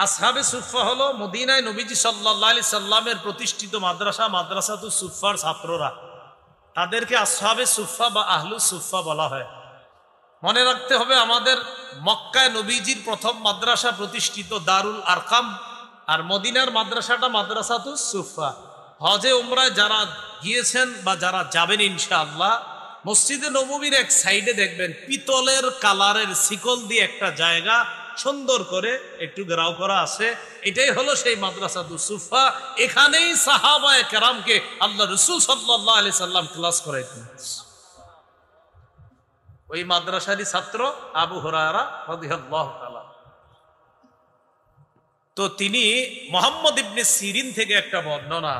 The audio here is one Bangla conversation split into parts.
আসহাবে সুফা হলো মদিনায় নবীজি সাল্লাল্লাহু আলাইহি সাল্লামের প্রতিষ্ঠিত মাদ্রাসা, মাদ্রাসাতুস সুফার ছাত্ররা, তাদেরকে আসহাবে সুফা বা আহলুস সুফা বলা হয়। মনে রাখতে হবে, আমাদের মক্কায় নবীজির প্রথম মাদ্রাসা প্রতিষ্ঠিত দারুল আরকাম, আর মদিনার মাদ্রাসাটা মাদ্রাসাতুস সুফা। হজে উমরায় যারা গিয়েছেন বা যারা যাবেন ইনশাআল্লাহ, মসজিদে নববীর এক সাইডে দেখবেন পিতলের কালারের শিকল দিয়ে একটা জায়গা সুন্দর করে একটু ঘেরাও করা আছে, এটাই হলো সেই মাদ্রাসাতুস সুফা। এখানেই সাহাবায়ে কেরামকে আল্লাহ রাসূল সাল্লাল্লাহু আলাইহি সাল্লাম ক্লাস করাইতেন। ওই মাদ্রাসারই ছাত্র আবু হুরায়রা রাদিয়াল্লাহু তাআলা। তো তিনি মুহাম্মদ ইবনে সিরিন থেকে একটা বর্ণনা,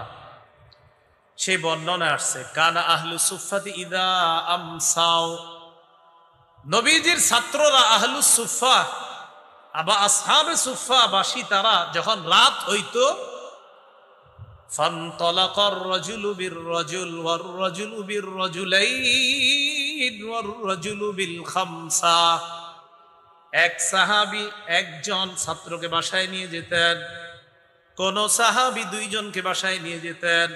সেই বর্ণনা আসছে, কানা আহলুস সুফাতি ইদা আমসাও, নবীজির ছাত্ররা আহলুস সুফা আবা আসহাবে সুফা বাসী তারা যখন রাত হইতো, ফানতালাকার রাজুলু বির রাজুল ওয়ার রাজুলু বির রাজুলাইন ওয়ার রাজুলু বিল খামসা, এক সাহাবী একজন ছাত্রকে বাসায় নিয়ে যেতেন, কোন সাহাবী দুইজনকে বাসায় নিয়ে যেতেন,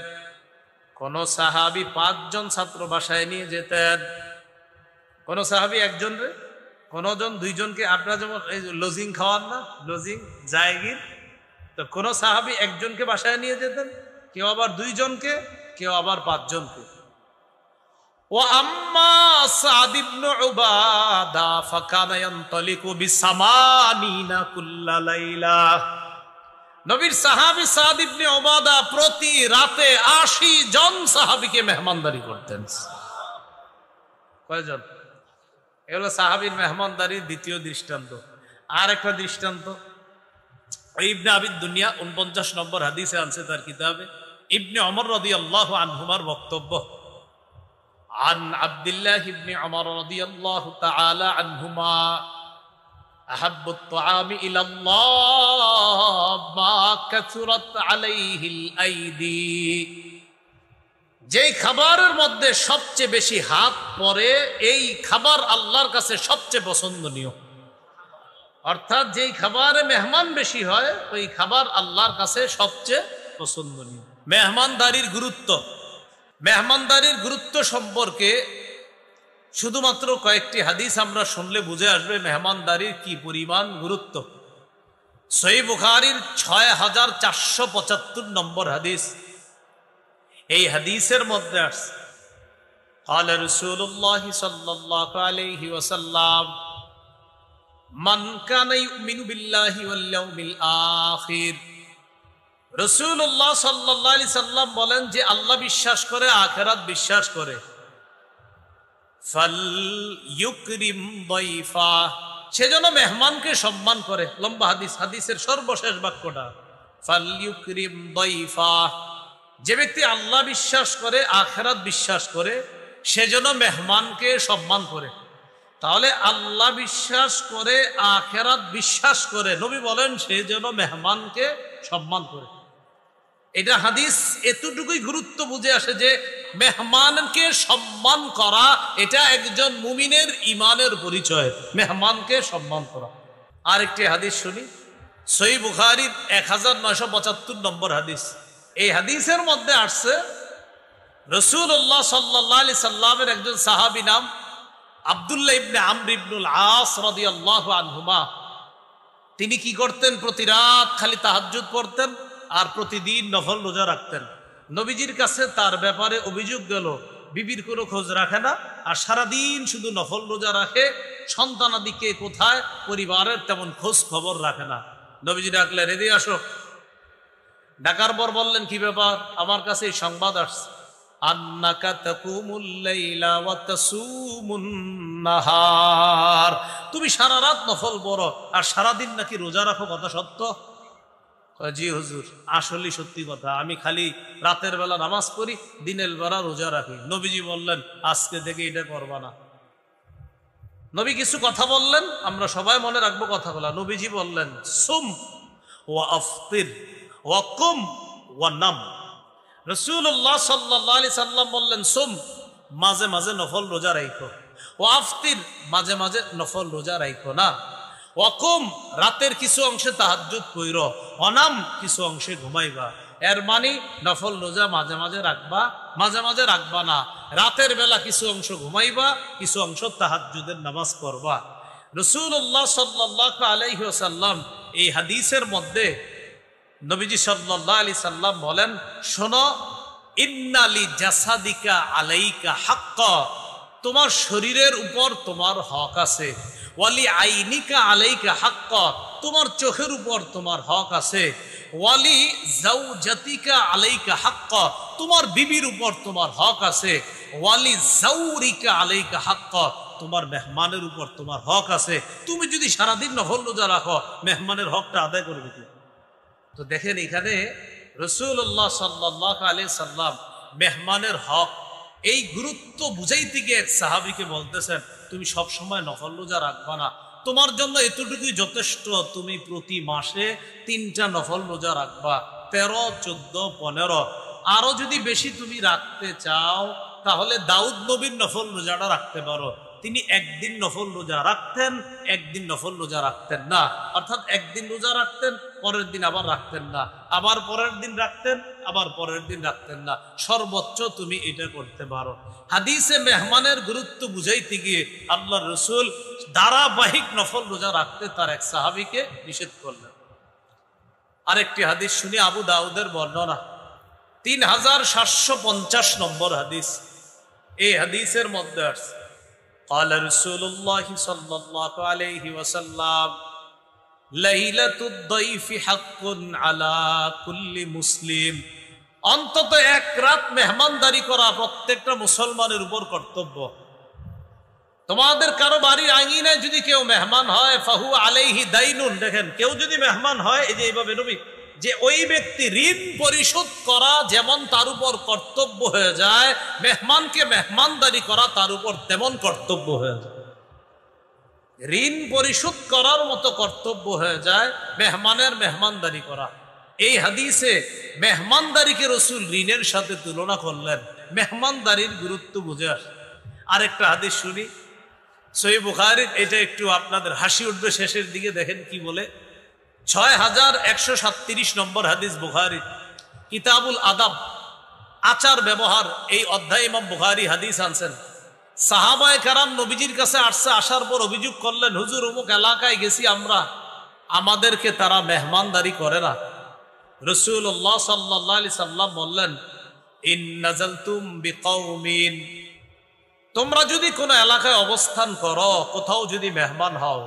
কোন সাহাবী পাঁচজন ছাত্র বাসায় নিয়ে যেতেন, কোন সাহাবী একজনরে, কোন জন দুইজনকে। আপনারা যেমন এই লজিং খাওয়ান না, লজিং জায়গির, তো কোন সাহাবী একজনকে বাসায় নিয়ে যেতেন, কেউ আবার দুইজনকে, কেউ আবার পাঁচজনকে। ও আম্মা সাদ ইবনে উবাদা ফাকানা ইয়ানতালিকু বিসামানিনা কুল্লা লাইলা, নবীর সাহাবী সাদ ইবনে উবাদা প্রতি রাতে ৮০ জন সাহাবীকে মেহমানদারি করতেন। কয়জন? এগুলো সাহাবীর মেহমানদারির দ্বিতীয় দৃষ্টান্ত। আর একটা দৃষ্টান্ত ইবনে আবিদ দুনিয়া ৪৯ নম্বর হাদিসে আনছে তার কিতাবে, ইবনে ওমর রাদিয়াল্লাহু আনহুমার বক্তব্য, আন আব্দুল্লাহ ইবনে ওমর রাদিয়াল্লাহু তাআলা আনহুমা আহাব্বুত তুআমি ইলাল্লাহ মা কাসুরাত আলাইহিল আইদি, যেই খাবারের মধ্যে সবচেয়ে বেশি হাত পড়ে এই খাবার আল্লাহর কাছে সবচেয়ে পছন্দনীয়। অর্থাৎ যেই খাবারে মেহমান বেশি হয় ওই খাবার আল্লাহর কাছে সবচেয়ে পছন্দনীয়। মেহমানদারির গুরুত্ব, মেহমানদারির গুরুত্ব সম্পর্কে শুধুমাত্র কয়েকটি হাদিস আমরা শুনলে বুঝে আসবে মেহমানদারির কি পরিমাণ গুরুত্ব। সহিহ বুখারীর ৬৪৭৫ নম্বর হাদিস, এই হাদিসের মধ্যে আসছে, قال رسول الله صلى الله عليه وسلم من كان يؤمن بالله واليوم الآخر, রাসূলুল্লাহ সাল্লাল্লাহু আলাইহি সাল্লাম বলেন যে আল্লাহ বিশ্বাস করে, আখিরাত বিশ্বাস করে, ফাল ইউকরিম দাইফা, সেজন্য মেহমানকে সম্মান করে। লম্বা হাদিস, হাদিসের সর্বশেষ বাক্যটা ফাল ইউকরিম দাইফা, যে ব্যক্তি আল্লাহ বিশ্বাস করে, আখিরাত বিশ্বাস করে, সেজন্য মেহমানকে সম্মান করে। তাহলে আল্লাহ বিশ্বাস করে, আখিরাত বিশ্বাস করে, নবী বলেন সেজন্য মেহমানকে সম্মান করে। এটা হাদিস এতটুকুই গুরুত্ব বুঝে আসে যে মেহমানকে সম্মান করা এটা একজন মুমিনের ঈমানের পরিচয়, মেহমানকে সম্মান করা। আরেকটি হাদিস শুনি, সহিহ বুখারীর ১৯৭৫ নম্বর হাদিস। এই হাদিসের মধ্যে আসছে রাসূলুল্লাহ সাল্লাল্লাহু আলাইহি সাল্লামের একজন সাহাবী নাম আব্দুল্লাহ ইবনে আমর ইবনুল আস রাদিয়াল্লাহু আনহুমা, তিনি কি করতেন? প্রতি রাত খালি তাহাজ্জুদ পড়তেন আর প্রতিদিন নফল রোজা রাখতেন। নবীজির কাছে তার ব্যাপারে অভিযোগ গেল, বিবির কোনো খোঁজ রাখে না আর সারাদিন শুধু নফল রোজা রাখে, সন্তানাদিকে কোথায়, পরিবারের তেমন খোঁজ খবর রাখে না। নবীজি ডাকলেন, এদিকে আসো। ডাকার পর বললেন, কি ব্যাপার? আমার কাছে এই সংবাদ আসছে, আন্নাকা তাকুমুল লাইলা ওয়া তাসুমুন নাহার, তুমি সারা রাত নফল পড়ো আর সারাদিন নাকি রোজা রাখো, কথা সত্য? জি হুজুর, আসলে সত্যি কথা, আমি খালি রাতের বেলা নামাজ পড়ি, দিনের বেলা রোজা রাখি। নবীজি বললেন, আজকে থেকে এটা করবা না। নবী কিছু কথা বললেন, আমরা সবাই মনে রাখবো কথাগুলা। নবীজি বললেন, সুম ওয়া আফতির ওয়া কুম ওয়া নাম। রাসূলুল্লাহ সাল্লাল্লাহু আলাইহি সাল্লাম বললেন, সুম, মাঝে মাঝে নফল রোজা রাখো, ওয়া আফতির, মাঝে মাঝে নফল রোজা রাখো না, ওয়াকুম, রাতের কিছু অংশে তাহাজ্জুদ কইরো, অনাম, কিছু অংশে ঘুমাইবা। এর মানে নফল রোজা মাঝে মাঝে রাখবা, মাঝে মাঝে রাখবা না। রাতের বেলা কিছু অংশ ঘুমাইবা, কিছু অংশ তাহাজ্জুদের নামাজ পড়বা। রাসূলুল্লাহ সাল্লাল্লাহু আলাইহি ওয়াসাল্লাম এই হাদিসের মধ্যে নবীজি সাল্লাল্লাহু আলাইহি সাল্লাম বলেন, শোনো, ইন্নালি জাসাদিকা আলাইকা হাক্কা, তোমার শরীরের উপর তোমার হক আছে। ওয়ালি আইনিকা আলাইকা হাক্কা, তোমার চোখের উপর তোমার হক আছে। ওয়ালি জাওজাতিকা আলাইকা হাক্কা, তোমার বিবির উপর তোমার হক আছে। ওয়ালি জাওরিকা আলাইকা হাক্কা, তোমার মেহমানের উপর তোমার হক আছে। তুমি যদি সারাদিন নফল রোজা রাখো, মেহমানের হকটা আদায় করবে কি? তো দেখেন, এখানে রাসূলুল্লাহ সাল্লাল্লাহু আলাইহি সাল্লাম মেহমানের হক এই গুরুত্ব বুঝাইতে গিয়ে এক সাহাবীকে বলতেছেন, তুমি সব সময় নফল রোজা রাখবা না, তোমার জন্য এতটুকুই যথেষ্ট, তুমি প্রতি মাসে 3টা নফল রোজা রাখবা, 13, 14, 15। আরো যদি বেশি তুমি রাখতে চাও তাহলে দাউদ নবীর নফল রোজাটা রাখতে পারো। তিনি একদিন নফল রোজা রাখতেন, একদিন নফল রোজা রাখতেন না। অর্থাৎ একদিন রোজা রাখতেন, পরের দিন আবার রাখতেন না, আবার পরের দিন রাখতেন, আবার পরের দিন রাখতেন না। সর্বোচ্চ তুমি এটা করতে পারো। হাদিসে মেহমানের গুরুত্ব বুঝাইতে গিয়ে আল্লাহর রাসূল ধারাবাহিক নফল রোজা রাখতে তার এক সাহাবীকে নিষেধ করলেন। আরেকটি হাদিস শুনি, আবু দাউদের বর্ণনা, 3750 নম্বর হাদিস। এই হাদিসের মধ্যে আছে, قال رسول الله صلى الله عليه وسلم ليلة الضيف حق على كل مسلم, অন্তত এক রাত মেহমানদারি করা প্রত্যেকটা মুসলমানের উপর কর্তব্য। তোমাদের কারো বাড়ির আঙিনায় যদি কেউ মেহমান হয়, ফাহু আলাইহি দাইনুন, দেখেন কেউ যদি মেহমান হয়, এই যে এইভাবে নবী যে ওই ব্যক্তি ঋণ পরিশোধ করা যেমন তার উপর কর্তব্য হয়ে যায়, মেহমানকে মেহমানদারি করা তার উপর তেমন কর্তব্য হয়ে যায়। ঋণ পরিশোধ করার মতো কর্তব্য হয়ে যায় মেহমানের মেহমানদারি করা। এই হাদিসে মেহমানদারিকে রাসূল ঋণের সাথে তুলনা করলেন, মেহমানদারির গুরুত্ব বুঝে আসে। আরেকটা হাদিস শুনি, সহিহ বুখারীর, এটা একটু আপনাদের হাসি উঠবে শেষের দিকে, দেখেন কি বলে। 6137 নম্বর হাদিস, বুখারী কিতাবুল আদাব, আচার ব্যবহার, এই অধ্যায় ইমাম বুখারী হাদিস আনছেন। সাহাবায়ে কেরাম নবীজির কাছে আসছে, আসার পর অভিযোগ করলেন, হুজুর অমুক এলাকায় গেছি আমরা, আমাদেরকে তারা মেহমানদারি করে না। রাসূলুল্লাহ সাল্লাল্লাহু আলাইহি সাল্লাম বললেন, ইন নাযালতুম বিকাউমিন, তোমরা যদি কোনো এলাকায় অবস্থান করো, কোথাও যদি মেহমান হও,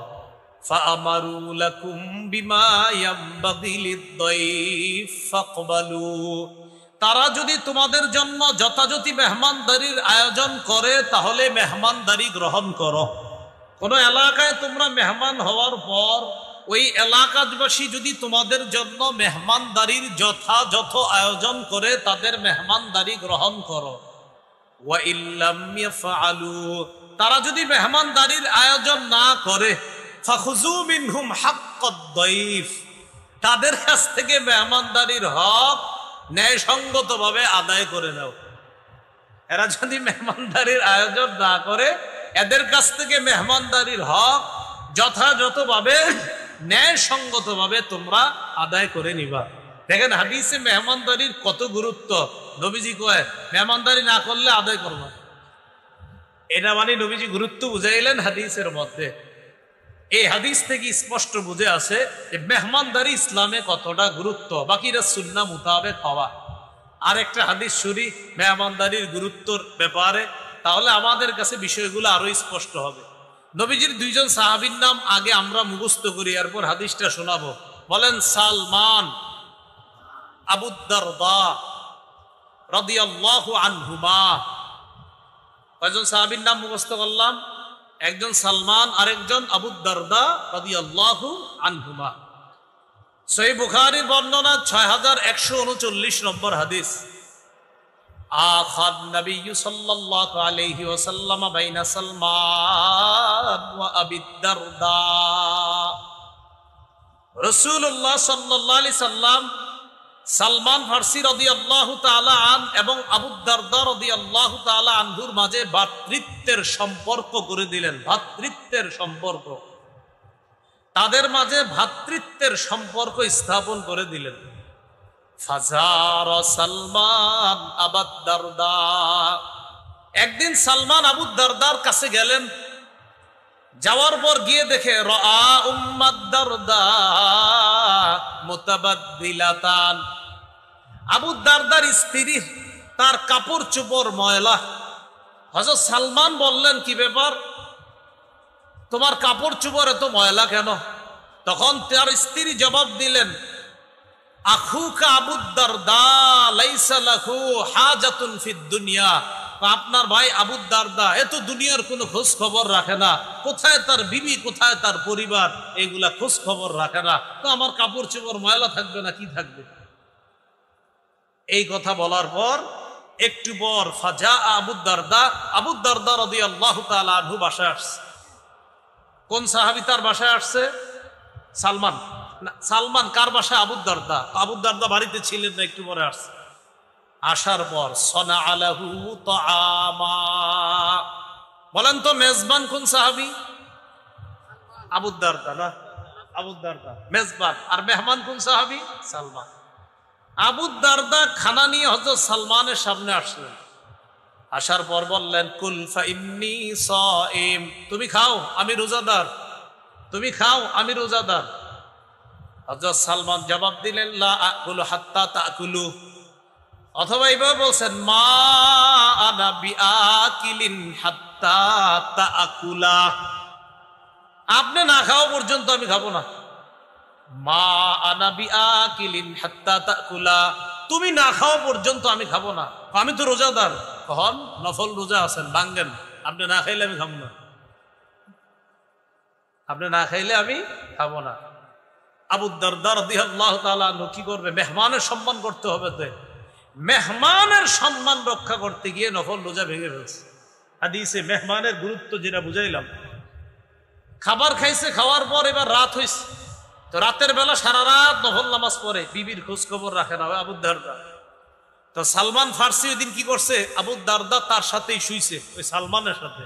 ফাআমারু লাকুম বিমা ইয়ামবাগি লিদ-দাইফ ফাকবালু, তারা যদি তোমাদের জন্য যথাযথ মেহমানদারির আয়োজন করে তাহলে মেহমানদারি গ্রহণ করো। কোন এলাকায় তোমরা মেহমান হওয়ার পর ওই এলাকাবাসী যদি তোমাদের জন্য মেহমানদারির যথাযথ আয়োজন করে, তাদের মেহমানদারি গ্রহণ করো। ওয়া ইল্লাম ইয়াফআলু, তারা যদি মেহমানদারির আয়োজন না করে, ফাখুযু মিনহুম হাক্কাদ-দাইফ, তাদের কাছ থেকে মেহমানদারির হক ন্যায়সঙ্গতভাবে আদায় করে নাও। এরা যদি মেহমানদারির আয়োজন না করে, এদের কাছ থেকে মেহমানদারির হক যথাযথভাবে ন্যায়সঙ্গতভাবে তোমরা আদায় করে নিবা। দেখেন হাদিসে মেহমানদারির কত গুরুত্ব। নবীজি কয় মেহমানদারি না করলে আদায় করবা, এটা মানে নবীজি গুরুত্ব বুঝাইলেন হাদিসের মধ্যে। এই হাদিস থেকে স্পষ্ট বুঝে আসে যে মেহমানদারি ইসলামে কতটা গুরুত্ব, বাকিরা সুন্নাহ মোতাবেক হওয়া। আর একটা হাদিস শুনি মেহমানদারির গুরুত্বর ব্যাপারে, তাহলে আমাদের কাছে বিষয়গুলো আরো স্পষ্ট হবে। নবীজির 2জন সাহাবীর নাম আগে আমরা মুখস্থ করি, এরপর হাদিসটা শোনাবো। বলেন, সালমান, আবু দারদা রাদিয়াল্লাহু আনহুমা। কয়জন সাহাবীর নাম মুখস্থ করলাম? একজন সালমান, আরেকজন আবু দারদা রাদিয়াল্লাহু আনহুমা। সহিহ বুখারীর বর্ণনা 6139 নম্বর হাদিস। আখাদ নবী সাল্লাল্লাহু আলাইহি ওয়াসাল্লাম বাইনা সালমান ওয়া আবি দারদা। রাসূলুল্লাহ সাল্লাল্লাহু আলাইহি সাল্লাম সালমান ফারসি রাদিয়াল্লাহু তাআলা আন এবং আবু দারদা রাদিয়াল্লাহু তাআলা আনহুর মাঝে ভ্রাতৃত্বের সম্পর্ক করে দিলেন, ভ্রাতৃত্বের সম্পর্ক। তাদের মাঝে ভ্রাতৃত্বের সম্পর্ক স্থাপন করে দিলেন। ফাজার সালমান আবু দারদা, একদিন সালমান আবু দারদার কাছে গেলেন। যাওয়ার পর গিয়ে দেখে রাআ উম্মাদ দারদা মুতাবাদদিলাতান, আবু দারদার স্ত্রী তার কাপড় চোপড় ময়লা। হযরত সালমান বললেন, কি ব্যাপার, তোমার কাপড় চোপড় এত ময়লা কেন? তখন তার স্ত্রী জবাব দিলেন, আখুকা আবু দারদা লাইসা লাহু হাজাতুন ফিদ দুনিয়া, আপনার ভাই আবু দারদা এত দুনিয়ার কোনো খোঁজ খবর রাখে না, কোথায় তার বিবি, কোথায় তার পরিবার, এগুলা খোঁজ খবর রাখে না, তো আমার কাপড় চোপড় ময়লা থাকবে না কি থাকবে? এই কথা বলার পর একটু পর ফাজা আবু দারদা রাদিয়াল্লাহু তাআলা আনহু বাসায় আসছে। কোন সাহাবী তার বাসায় আসছে? সালমান। সালমান কার বাসায়? আবু দারদা বাড়িতে ছিলেন না, একটু পরে আসছে। আসার পর সনা আলাহু তাআমা, বলেন তো মেজবান কোন সাহাবী? আবু দারদা না, আবু দারদা মেজবান, আর মেহমান কোন সাহাবী? সালমান। আবু দারদা খানা নিয়ে হযরত সালমানের সামনে আসলেন। আসার পর বললেন, কুল ফাইন্নী সাইম, তুমি খাও আমি রোজাদার, তুমি খাও আমি রোজাদার। হযরত সালমান জবাব দিলেন, লা আকুলু হাত্তা তাকুলু, অথবা এইভাবে বলছেন, মা আনা বিআকিলিন হাত্তা তাকুলা, আপনি না খাওয়া পর্যন্ত আমি খাবো না। মা আনা বিআকিলিন হাত্তা তাকুলা, তুমি না খাওয়া পর্যন্ত আমি খাবো না, আমি তো রোজাদার। কখন নফল রোজা আছেন, ভাঙ্গেন, আপনি না খাইলে আমি খাবো না, আপনি না খাইলে আমি খাবো না। আবু দারদা রাদিয়াল্লাহু তাআলা আনহু কি করবে? মেহমানের সম্মান করতে হবে, তো মেহমানের সম্মান রক্ষা করতে গিয়ে নফল রোজা ভেঙে ফেলছে। হাদিসে মেহমানের গুরুত্ব যেটা বুঝাইলাম। খাবার খাইছে, খাওয়ার পর এবার রাত হইছে, তো রাতের বেলা সারা রাত নফল নামাজ পড়ে, বিবির খোঁজ খবর রাখে না আবু দারদা। তো সালমান ফার্সি ওই দিন কি করছে? আবু দারদা তার সাথেই শুইছে, ওই সালমানের সাথে।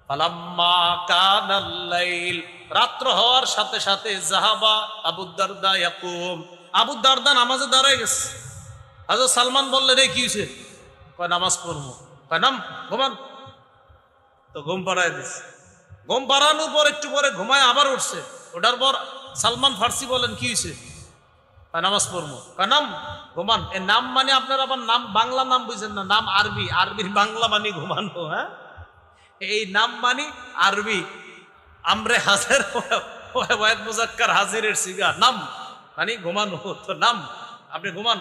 ফালাম্মা কানাল লাইল, রাত্র হওয়ার সাথে সাথে জাহাবা আবু দারদা ইয়াকুম, আবু দারদা নামাজে দাঁড়ায় গেছে। হযরত সালমান বললেন, এই কি হয়েছে? কয় নামাজ পড়বো। কয় নাম, ঘুমান। তো ঘুম পাড়ায় দিছে। ঘুম পাড়ানোর পর একটু পরে ঘুমায় আবার উঠছে। ওঠার পর সালমান ফার্সি বলেন, কি হয়েছে? নামাজ পড়বো। কয় নাম, ঘুমান। এ নাম মানে আপনার আবার নাম বাংলা নাম বুঝেন না, নাম আরবি, আরবির বাংলা মানে ঘুমানো। হ্যাঁ, এই নাম মানে আরবি, আমরে হাজির ওয়াহিদ মুজাক্কার হাজিরের সিগা, নাম মানে ঘুমানো। তো নাম, আপনি ঘুমান।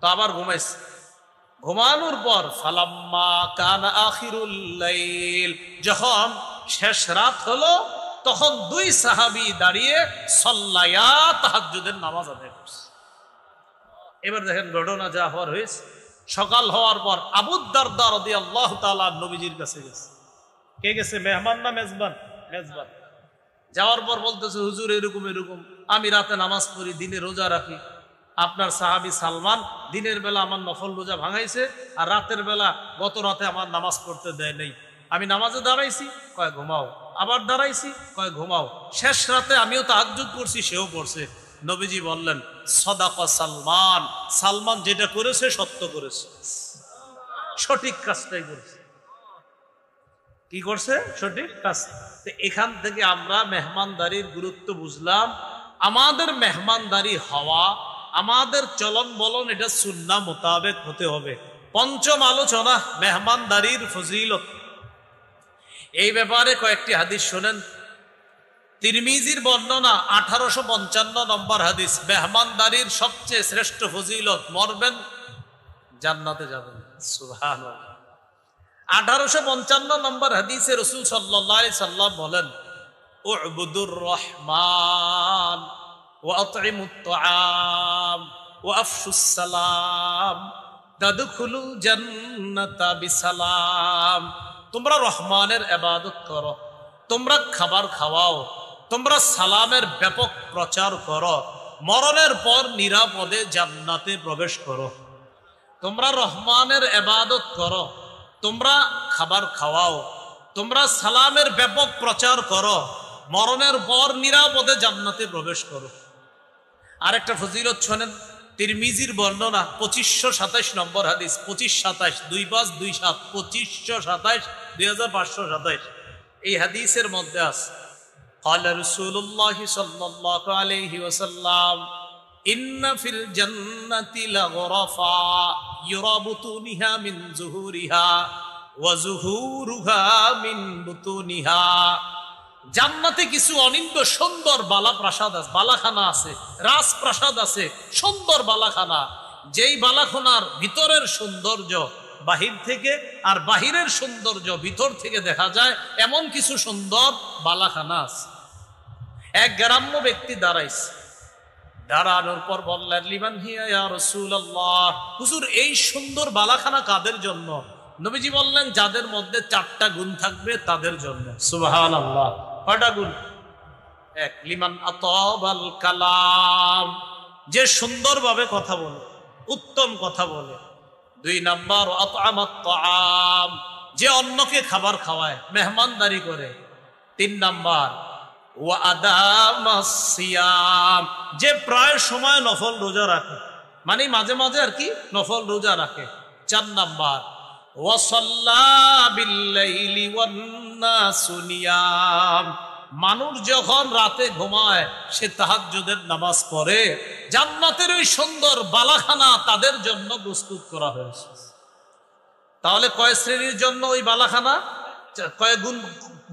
তো আবার ঘুমাইছে। ঘুমানোর পর ফালাম্মা কানা আখিরুল লাইল, যখন শেষ রাত হলো, তখন দুই সাহাবী দাঁড়িয়ে সাল্লায়া তাহাজ্জুদের নামাজ আদায় করছে। এবার দেখেন ঘটনা যা হওয়ার হয়েছে। সকাল হওয়ার পর আবু দারদা রাদিয়াল্লাহু তাআলা নবীজির কাছে গেছে। কে গেছে? মেহমান না মেজবান? মেজবান। যাওয়ার পর বলতেছে, হুজুর এরকম এরকম, আমি রাতে নামাজ পড়ি, দিনে রোজা রাখি। আপনার সাহাবী সালমান দিনের বেলা আমার নফল রোজা ভাঙাইছে, আর রাতের বেলা গত রাতে আমার নামাজ পড়তে দেয় নেই। আমি নামাজে দাঁড়াইছি, কয় ঘুমাও, আবার দাঁড়াইছি, কয় ঘুমাও। শেষ রাতে আমিও তাহাজ্জুদ করছি, সেও পড়ছে। নবীজি বললেন, সাদাকা সালমান, সালমান যেটা করেছে সত্য করেছে, সঠিক কাজটাই করেছে। কি করছে? সঠিক কাজ। এখান থেকে আমরা মেহমানদারির গুরুত্ব বুঝলাম। আমাদের মেহমানদারি হওয়া, আমাদের চলন বলন, এটা সুন্নাহ মোতাবেক হতে হবে। পঞ্চম আলোচনা, মেহমানদারির ফজিলত। এই ব্যাপারে কয়েকটি হাদিস শোনেন। তিরমিজির বর্ণনা 1855 নম্বর হাদিস, মেহমানদারির সবচেয়ে শ্রেষ্ঠ ফজিলত, মরবেন জান্নাতে যাবেন। সুবহানাল্লাহ। 1855 নম্বর হাদিসে রাসূল সাল্লাল্লাহু আলাইহি সাল্লাম বলেন, উ'বুদুর রহমান ওয়া আত'ইমুত তাআম ওয়া আফশুস সালাম তাদখুলুল জান্নাতা বিসালাম। তোমরা রহমানের ইবাদত করো, তোমরা খাবার খাওয়াও, তোমরা সালামের ব্যাপক প্রচার করো, মরণের পর নিরাপদে জান্নাতে প্রবেশ করো। তোমরা রহমানের ইবাদত করো, তোমরা খাবার খাওয়াও, তোমরা সালামের ব্যাপক প্রচার করো, মরণের পর নিরাপদে জান্নাতে প্রবেশ করো। আরেকটা ফজিলত শোনেন, তিরমিজির বর্ণনা 2527 নম্বর হাদিস, 2527 2527 2527 2527 এই হাদিসের মধ্যে আছে قال رسول الله صلى الله عليه وسلم إن في الجنة لغرفا يرى بطونها من ظهورها وظهورها من بطونها। জান্নাতে কিছু অনিন্দ সুন্দর বালাপ্রাসাদ আছে, বালাখানা আছে, রাজপ্রাসাদ আছে, সুন্দর বালাখানা। যেই বালাখানার ভিতরের সৌন্দর্য বাহির থেকে আর বাহিরের সৌন্দর্য ভিতর থেকে দেখা যায়, এমন কিছু সুন্দর বালাখানা আছে। এক গ্রাম্য ব্যক্তি দাঁড়াইছে, দাঁড়ানোর পর বললেন, লিমান হিয়া ইয়া রাসূলুল্লাহ, হুজুর এই সুন্দর বালাখানা কাদের জন্য? নবীজি বললেন, যাদের মধ্যে 4টা গুণ থাকবে তাদের জন্য। সুবহানাল্লাহ। কয়টা গুণ? এক, লিমান আতাবাল কালাম, যে সুন্দরভাবে কথা বলে, উত্তম কথা বলে। 2 নাম্বার আতআমাত তাআম, যে অন্যকে খাবার খাওয়ায়, মেহমানদারি করে। 3 নাম্বার ওয়া আদামাস সিয়াম, যে প্রায় সময় নফল রোজা রাখে, মানে মাঝে মাঝে আর কি নফল রোজা রাখে। 4 নাম্বার ওয়া সাল্লা বিল লাইলি ওয়ান নাসু নিয়াম, মানুষ যখন রাতে ঘুমায় সে তাহাজ্জুদের নামাজ পড়ে। জান্নাতের ওই সুন্দর বালাখানা তাদের জন্য প্রস্তুত করা হয়েছে। তাহলে কয় শ্রেণীর জন্য ওই বালাখানা? কয়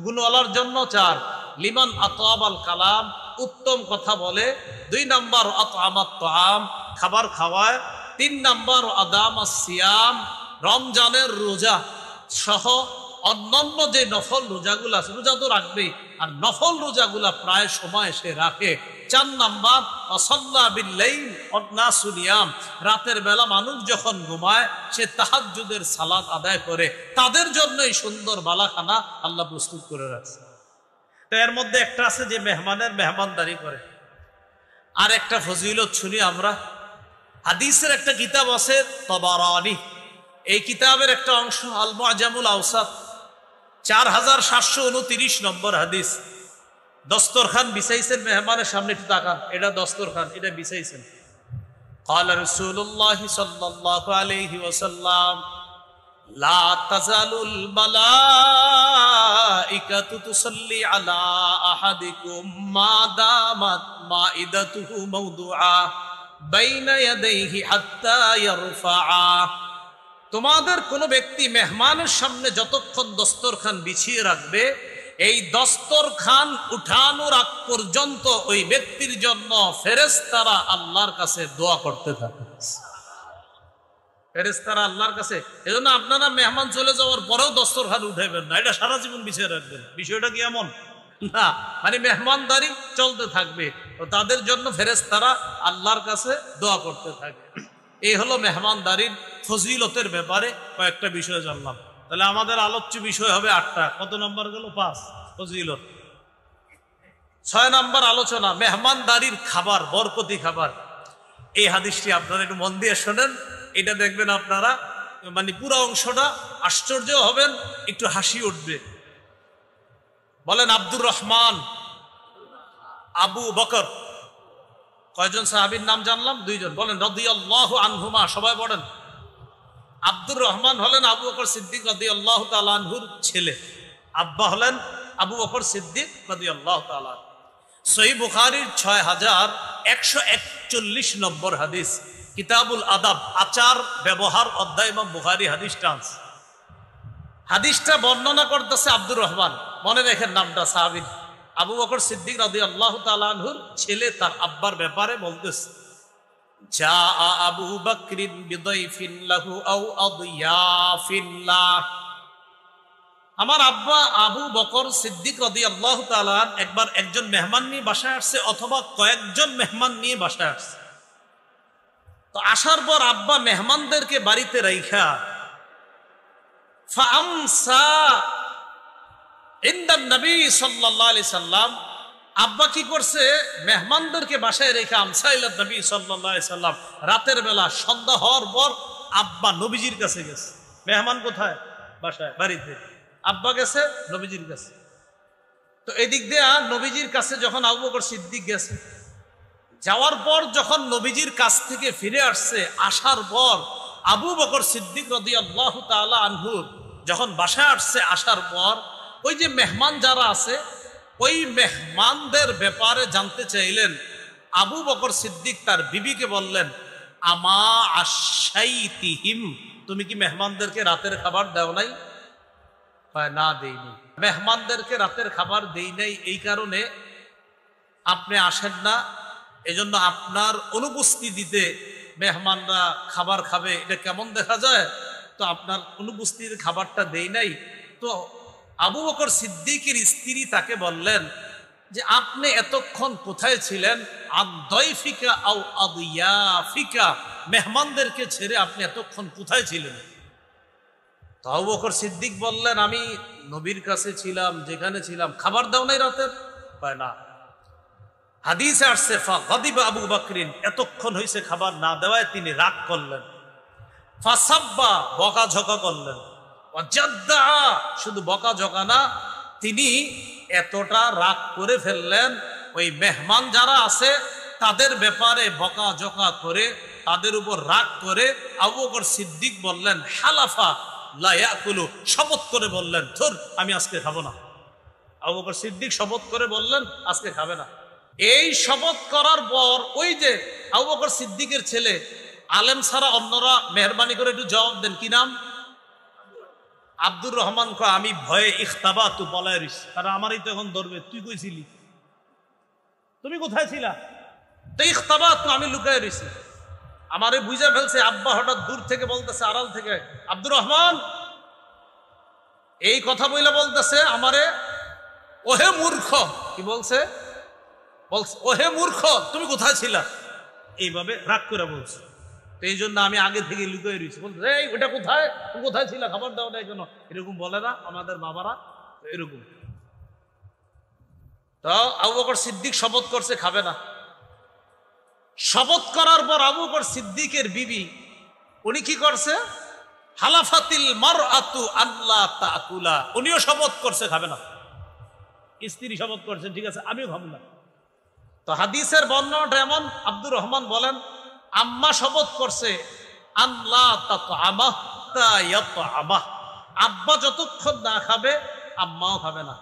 গুণওয়ালার জন্য? 4। লিমান আতআবাল কালাম, উত্তম কথা বলে। 2 নাম্বার আতআমাত তাআম, খাবার খাওয়ায়। 3 নাম্বার আদামাস সিয়াম, রমজানের রোজা সহ অন্যান্য যে নফল রোজাগুলো আছে, রোজা তো রাখবেই, আর নফল রোজাগুলা প্রায় সময় সে রাখে। 4 নাম্বার ওয়াসাল্লা বিল লাইল ওয়ান নাসু নিয়াম, রাতের বেলা মানুষ যখন ঘুমায় সে তাহাজ্জুদের সালাত আদায় করে। তাদের জন্য এই সুন্দর বালাখানা আল্লাহ প্রস্তুত করে রাখছে। তো এর মধ্যে একটা আছে যে মেহমানের মেহমানদারি করে। আর একটা ফজিলত শুনি আমরা, হাদিসের একটা কিতাব আছে তাবারানী, এই কিতাবের একটা অংশ আল মুআজামুল আওসাত, 4729 নম্বর হাদিস। দস্তরখান বিছাইছেন মেহমানের সামনে, একটু তাকান, এটা দস্তরখান, এটা বিছাইছেন। قال رسول الله صلى الله عليه وسلم لا تزال الملائكة تصلي على أحدكم ما دامت مائدته موضوعا بين يديه حتى يرفعا। তোমাদের কোন ব্যক্তি মেহমানের সামনে যতক্ষণ দস্তরখান বিছিয়ে রাখবে, এই দস্তরখান উঠানোর আগ পর্যন্ত ওই ব্যক্তির জন্য ফেরেশতারা আল্লাহর কাছে দোয়া করতে থাকে। ফেরেশতারা আল্লাহর কাছে, এজন্য আপনারা মেহমান চলে যাওয়ার পরেও দস্তরখান উঠাইবেন না, এটা সারা জীবন বিছিয়ে রাখবেন। বিষয়টা কি এমন না, মানে মেহমানদারি চলতে থাকবে, তো তাদের জন্য ফেরেশতারা আল্লাহর কাছে দোয়া করতে থাকবে। এই হলো মেহমানদারির ফজিলতের ব্যাপারে কয়েকটা বিষয় জানলাম। তাহলে আমাদের আলোচ্য বিষয় হবে 8টা। কত নম্বর গেল? 5 ফজিলত। 6 নম্বর আলোচনা, মেহমানদারির খাবার, বরকতি খাবার। এই হাদিসটি আপনারা একটু মন দিয়ে শোনেন, এটা দেখবেন আপনারা মানে পুরো অংশটা আশ্চর্য হবেন, একটু হাসি উঠবে। বলেন আব্দুর রহমান, আবু বকর, কয়জন সাহাবীর নাম জানলাম? 2 জন। বলেন রাদিয়াল্লাহু আনহুমা, সবাই বলেন। আব্দুর রহমান হলেন আবু বকর সিদ্দিক রাদিয়াল্লাহু তাআলা আনহুর ছেলে, আব্বা হলেন আবু বকর সিদ্দিক রাদিয়াল্লাহু তাআলা। সহিহ বুখারীর 6141 নম্বর হাদিস, কিতাবুল আদাব, আচার ব্যবহার অধ্যায় ইমাম বুখারী হাদিসটা আনছে। হাদিসটা বর্ণনা করতেছে আব্দুর রহমান, মনে রাখেন নামটা সাহাবীর, আবু বকর সিদ্দিক রাদিয়াল্লাহু তাআলা আনহুর ছেলে, তার আব্বার ব্যাপারে বলতেছে, জা আবু বকরিন বিদাইফিন লাহু আও আদিয়াফিন লাহ। আমার আব্বা আবু বকর সিদ্দিক রাদিয়াল্লাহু তাআলা একবার একজন মেহমান নিয়ে বাসায় আসছে, অথবা কয়েকজন মেহমান নিয়ে বাসায় আসছে। তো আসার পর আব্বা মেহমানদেরকে বাড়িতে রাইখা ফাআমসা ইনদান নবী সাল্লাল্লাহু আলাইহি সাল্লাম, আব্বা কি করছে, মেহমানদেরকে বাসায় রেখে আমসা ইলা নবী সাল্লাল্লাহু আলাইহি সাল্লাম, রাতের বেলা সন্ধ্যা হওয়ার পর আব্বা নবীজির কাছে গেছে। মেহমান কোথায়? বাসায়, বাড়িতে। আব্বা গেছে নবীজির কাছে। তো এদিক দিয়ে নবীজির কাছে যখন আবু বকর সিদ্দিক গেছে, যাওয়ার পর যখন নবীজির কাছ থেকে ফিরে আসছে, আসার পর আবু বকর সিদ্দিক রাদিয়াল্লাহু তাআলা আনহু যখন বাসায় আসছে, আসার পর ওই যে মেহমান যারা আছে ওই মেহমানদের ব্যাপারে জানতে চাইলেন। আবু বকর সিদ্দিক তার বিবিকে বললেন, আমা আশাইতিহিম, তুমি কি মেহমানদেরকে রাতের খাবার দাও নাই? না, দেইনি। মেহমানদেরকে রাতের খাবার দেই নাই এই কারণে আপনি আসেন না, এজন্য আপনার অনুপস্থিতিতে মেহমানরা খাবার খাবে, এটা কেমন দেখা যায়, তো আপনার অনুপস্থিতিতে খাবারটা দেই নাই। তো আবু বকর সিদ্দিকের স্ত্রী তাকে বললেন যে আপনি এতক্ষণ কোথায় ছিলেন? আদয়ফিকা আও আদিয়াফিকা, মেহমানদেরকে ছেড়ে আপনি এতক্ষণ কোথায় ছিলেন? তো আবু বকর সিদ্দিক বললেন, আমি নবীর কাছে ছিলাম, যেখানে ছিলাম। খাবার দাও নাই রাতের? পায় না। হাদিসে আসছে ফাগাদিবা আবু বকরিন, এতক্ষণ হয়েছে খাবার না দেওয়ায় তিনি রাগ করলেন। ফাসাব্বা, বকাঝকা করলেন। ওয়াজাদ্দা, শুধু বকাঝকা না, তিনি এতটা রাগ করে ফেললেন, ওই মেহমান যারা আছে তাদের ব্যাপারে বকাঝকা করে, তাদের উপর রাগ করে আবু বকর সিদ্দিক বললেন, হালাফা লা ইয়াকুলু, শপথ করে বললেন, ধুর, আমি আজকে খাবো না। আবু বকর সিদ্দিক শপথ করে বললেন আজকে খাবে না। এই শপথ করার পর ওই যে আবু বকর সিদ্দিকের ছেলে, আলেম ছাড়া অন্যরা মেহরবানি করে একটু জবাব দেন, কি নাম? আব্দুর রহমান। আমি ভয়ে ইখতাবা তু পলায় রইছি, কারণ আমারই তো এখন ধরবে। তুই কইছিলি, তুমি কোথায় ছিলা? তো ইখতাবা তু, আমি লুকায় রইছি। আমারে বুঝে ফেলছে। আব্বা হঠাৎ দূর থেকে বলতেছে, আড়াল থেকে, আব্দুর রহমান, এই কথা বইলে বলতেছে আমারে, ওহে মূর্খ। কি বলছে? বলছে ওহে মূর্খ, তুমি কোথায় ছিলা? এইভাবে রাগ করে বলছে। তো এই জন্য আমি আগে থেকে লুকিয়ে রয়েছি। বলছে, এই ওটা কোথায়, তুমি কোথায় ছিলা, খাবার দাও না কেন? এরকম বলে না আমাদের বাবারা, এরকম। তো আবু বকর সিদ্দিক শপথ করছে খাবে না। শপথ করার পর আবু বকর সিদ্দিকের বিবি, উনি কি করছে? হালাফাতিল মারআতু আল্লা তাকুলা, উনিও শপথ করছে খাবে না। স্ত্রী শপথ করছেন, ঠিক আছে আমিও খাবো না। তো হাদিসের বর্ণনাটা এমন, আব্দুর রহমান বলেন, আম্মা শপথ করছে আল্লাহ তাতআমা হাত্তা ইয়াতআমা, আব্বা যতক্ষণ না খাবে আম্মাও খাবে না।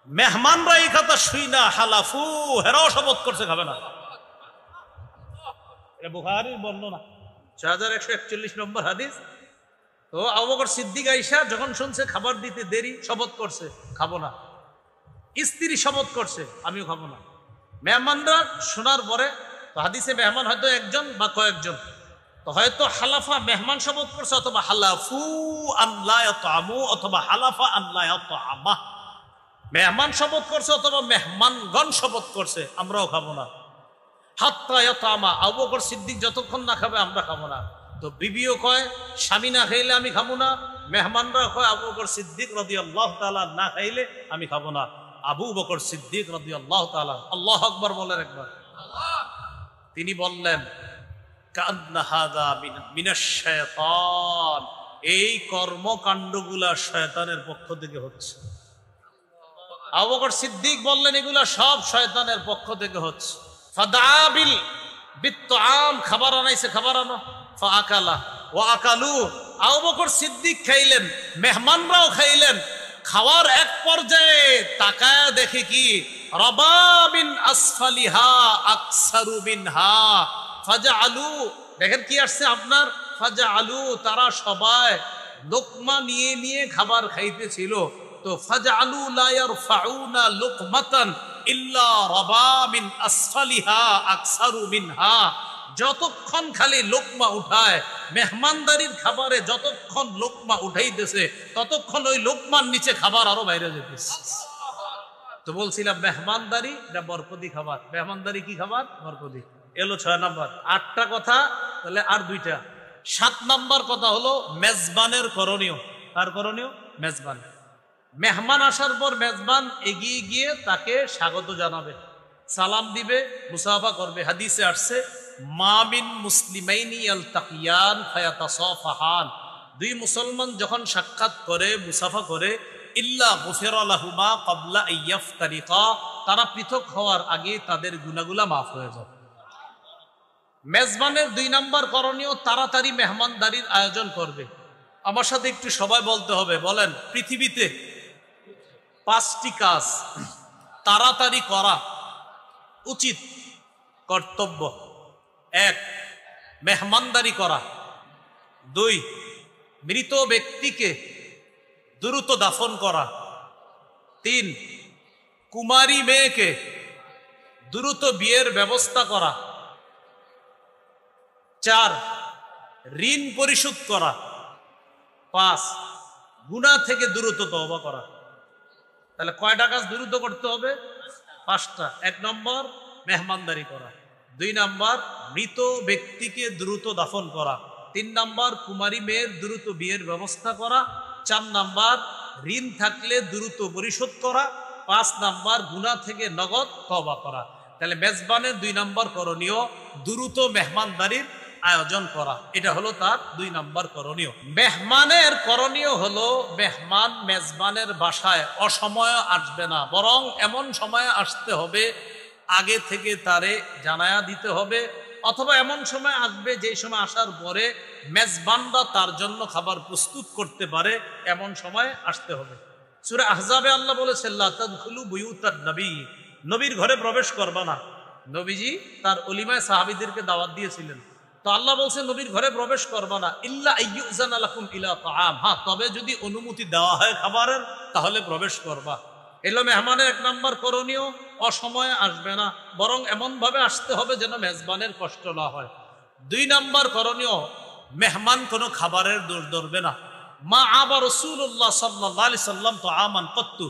মেহমানরা এই কথা শুই না হালাফু, হেরাও শপথ করছে খাবে না। এটা বুখারীর বর্ণনা, 6141 নম্বর হাদিস। তো আবু বকর সিদ্দিক আয়েশা যখন শুনছে খাবার দিতে দেরি, শপথ করছে খাবো না। স্ত্রী শপথ করছে আমিও খাবো না। মেহমানরা শোনার পরে, তো হাদিসে মেহমান হয়তো একজন বা কয়েকজন, তো হয়তো হালাফা মেহমান শপথ করছে, অথবা হালাফু আল্লা ইয়াতআমু, অথবা হালাফা আল্লা ইয়াতআমা, মেহমান শপথ করছে অথবা মেহমানগণ শপথ করছে আমরাও খাবো না। হাত্তা ইয়াতআমা, আবু বকর সিদ্দিক যতক্ষণ না খাবে আমরা খাবো না। তো বিবিও কয় স্বামী না খাইলে আমি খাবো না, মেহমানরা কয় আবু বকর সিদ্দিক রাদিয়াল্লাহু তাআলা না খাইলে আমি খাবো না। আবু বকর সিদ্দিক রাদিয়াল্লাহু তাআলা, আল্লাহু আকবার বলেন একবার। তিনি বললেন, কান্না হাযা মিনাশ শায়তান, এই কর্মকাণ্ডগুলা শয়তানের পক্ষ থেকে হচ্ছে। আবু বকর সিদ্দিক বললেন এগুলা সব শয়তানের পক্ষ থেকে হচ্ছে। ফাদাবিল বিত্তাম, খাবার আনাইছে, খাবার আনো। ফাআকালা ওয়া আকালু, আবু বকর সিদ্দিক খাইলেন, মেহমানরাও খাইলেন। খাওয়ার এক পর্যায়ে তাকায় দেখে কি, রবাবিন আসফালিহা আকসারু মিনহা ফাজআলু, দেখেন কি আসছে আপনার, ফাজআলু, তারা সবাই লোকমা নিয়ে নিয়ে খাবার খাইতেছিল। তো ফাজআলু লা ইয়ারফাউনা লুকমাতান ইল্লা রবাবিন আসফালিহা আকসারু মিনহা, যতক্ষণ খালি লোকমা উঠায়, মেহমানদারির খাবারে যতক্ষণ লোকমা উঠাইতেছে ততক্ষণ ওই লোকমার নিচে খাবার আরো বাইরে যেতেছে। তো বলছিলাম মেহমানদারি এটা বরকতি খাবার। মেহমানদারি কি খাবার? বরকতি। এলো 6 নাম্বার। 8টা কথা, তাহলে আর 2টা। 7 নাম্বার কথা হলো মেজবানের করণীয়। কার করণীয়? মেজবান। মেহমান আসার পর মেজবান এগিয়ে গিয়ে তাকে স্বাগত জানাবে, সালাম দিবে, মুসাফা করবে। হাদিসে আসছে, মা মিন মুসলিমাইনি ইয়ালতাকিয়ান ফায়াতাসাফাহান, দুই মুসলমান যখন সাক্ষাৎ করে, মুসাফা করে, ইল্লা গুফিরা লাহুমা ক্বাবলা আইয়াফতারিকা, তারা পৃথক হওয়ার আগে তাদের গুনাহগুলো মাফ হয়ে যাবে। মেজবানের 2 নম্বর করণীয়, তাড়াতাড়ি মেহমানদারির আয়োজন করবে। আমার সাথে একটু সবাই বলতে হবে, বলেন। পৃথিবীতে 5টি কাজ তাড়াতাড়ি করা উচিত, কর্তব্য। 1, মেহমানদারি করা। 2, মৃত ব্যক্তিকে দ্রুত দাফন করা। 3, কুমারী মেয়েকে দ্রুত বিয়ের ব্যবস্থা করা। 4, ঋণ পরিশোধ করা। 5, গুনাহ থেকে দ্রুত তওবা করা। তাহলে কয়টা কাজ দ্রুত করতে হবে? 5টা। 1 নম্বর মেহমানদারি করা, 2 নম্বর মৃত ব্যক্তিকে দ্রুত দাফন করা, 3 নম্বর কুমারী মেয়ের দ্রুত বিয়ের ব্যবস্থা করা, 4 নম্বর ঋণ থাকলে দ্রুত পরিশোধ করা, 5 নম্বর গুনাহ থেকে নগদ তওবা করা। তাহলে মেজবানের 2 নম্বর করণীয় দ্রুত মেহমানদারির আয়োজন করা। এটা হলো তার 2 নম্বর করণীয়। মেহমানের করণীয় হলো, মেহমান মেজবানের বাসায় অসময়ে আসবে না, বরং এমন সময়ে আসতে হবে আগে থেকে তারে জানায়া দিতে হবে, অথবা এমন সময় আসবে যে সময় আসার পরে মেজবানরা তার জন্য খাবার প্রস্তুত করতে পারে, এমন সময় আসতে হবে। সূরা আহজাবে আল্লাহ বলেছেন, লা তাদখুলু বুয়ুতান নবী, নবীর ঘরে প্রবেশ করবা না। নবীজি তার অলিমায় সাহাবীদেরকে দাওয়াত দিয়েছিলেন, তো আল্লাহ বলছেন নবীর ঘরে প্রবেশ করবা না, ইল্লা আইয়ুযানা লাকুম ইলা তাআম, হ্যাঁ তবে যদি অনুমতি দেওয়া হয় খাবারের তাহলে প্রবেশ করবা। এলো মেহমানের 1 নম্বর করণীয়, অসময়ে আসবে না, বরং এমন ভাবে আসতে হবে যেন মেজবানের কষ্ট না হয়। 2 নম্বর করণীয়, মেহমান কোনো খাবারের দোষ ধরবে না। মা আবা রাসূলুল্লাহ সাল্লাল্লাহু আলাইহি সাল্লাম তো আমান কত্তু,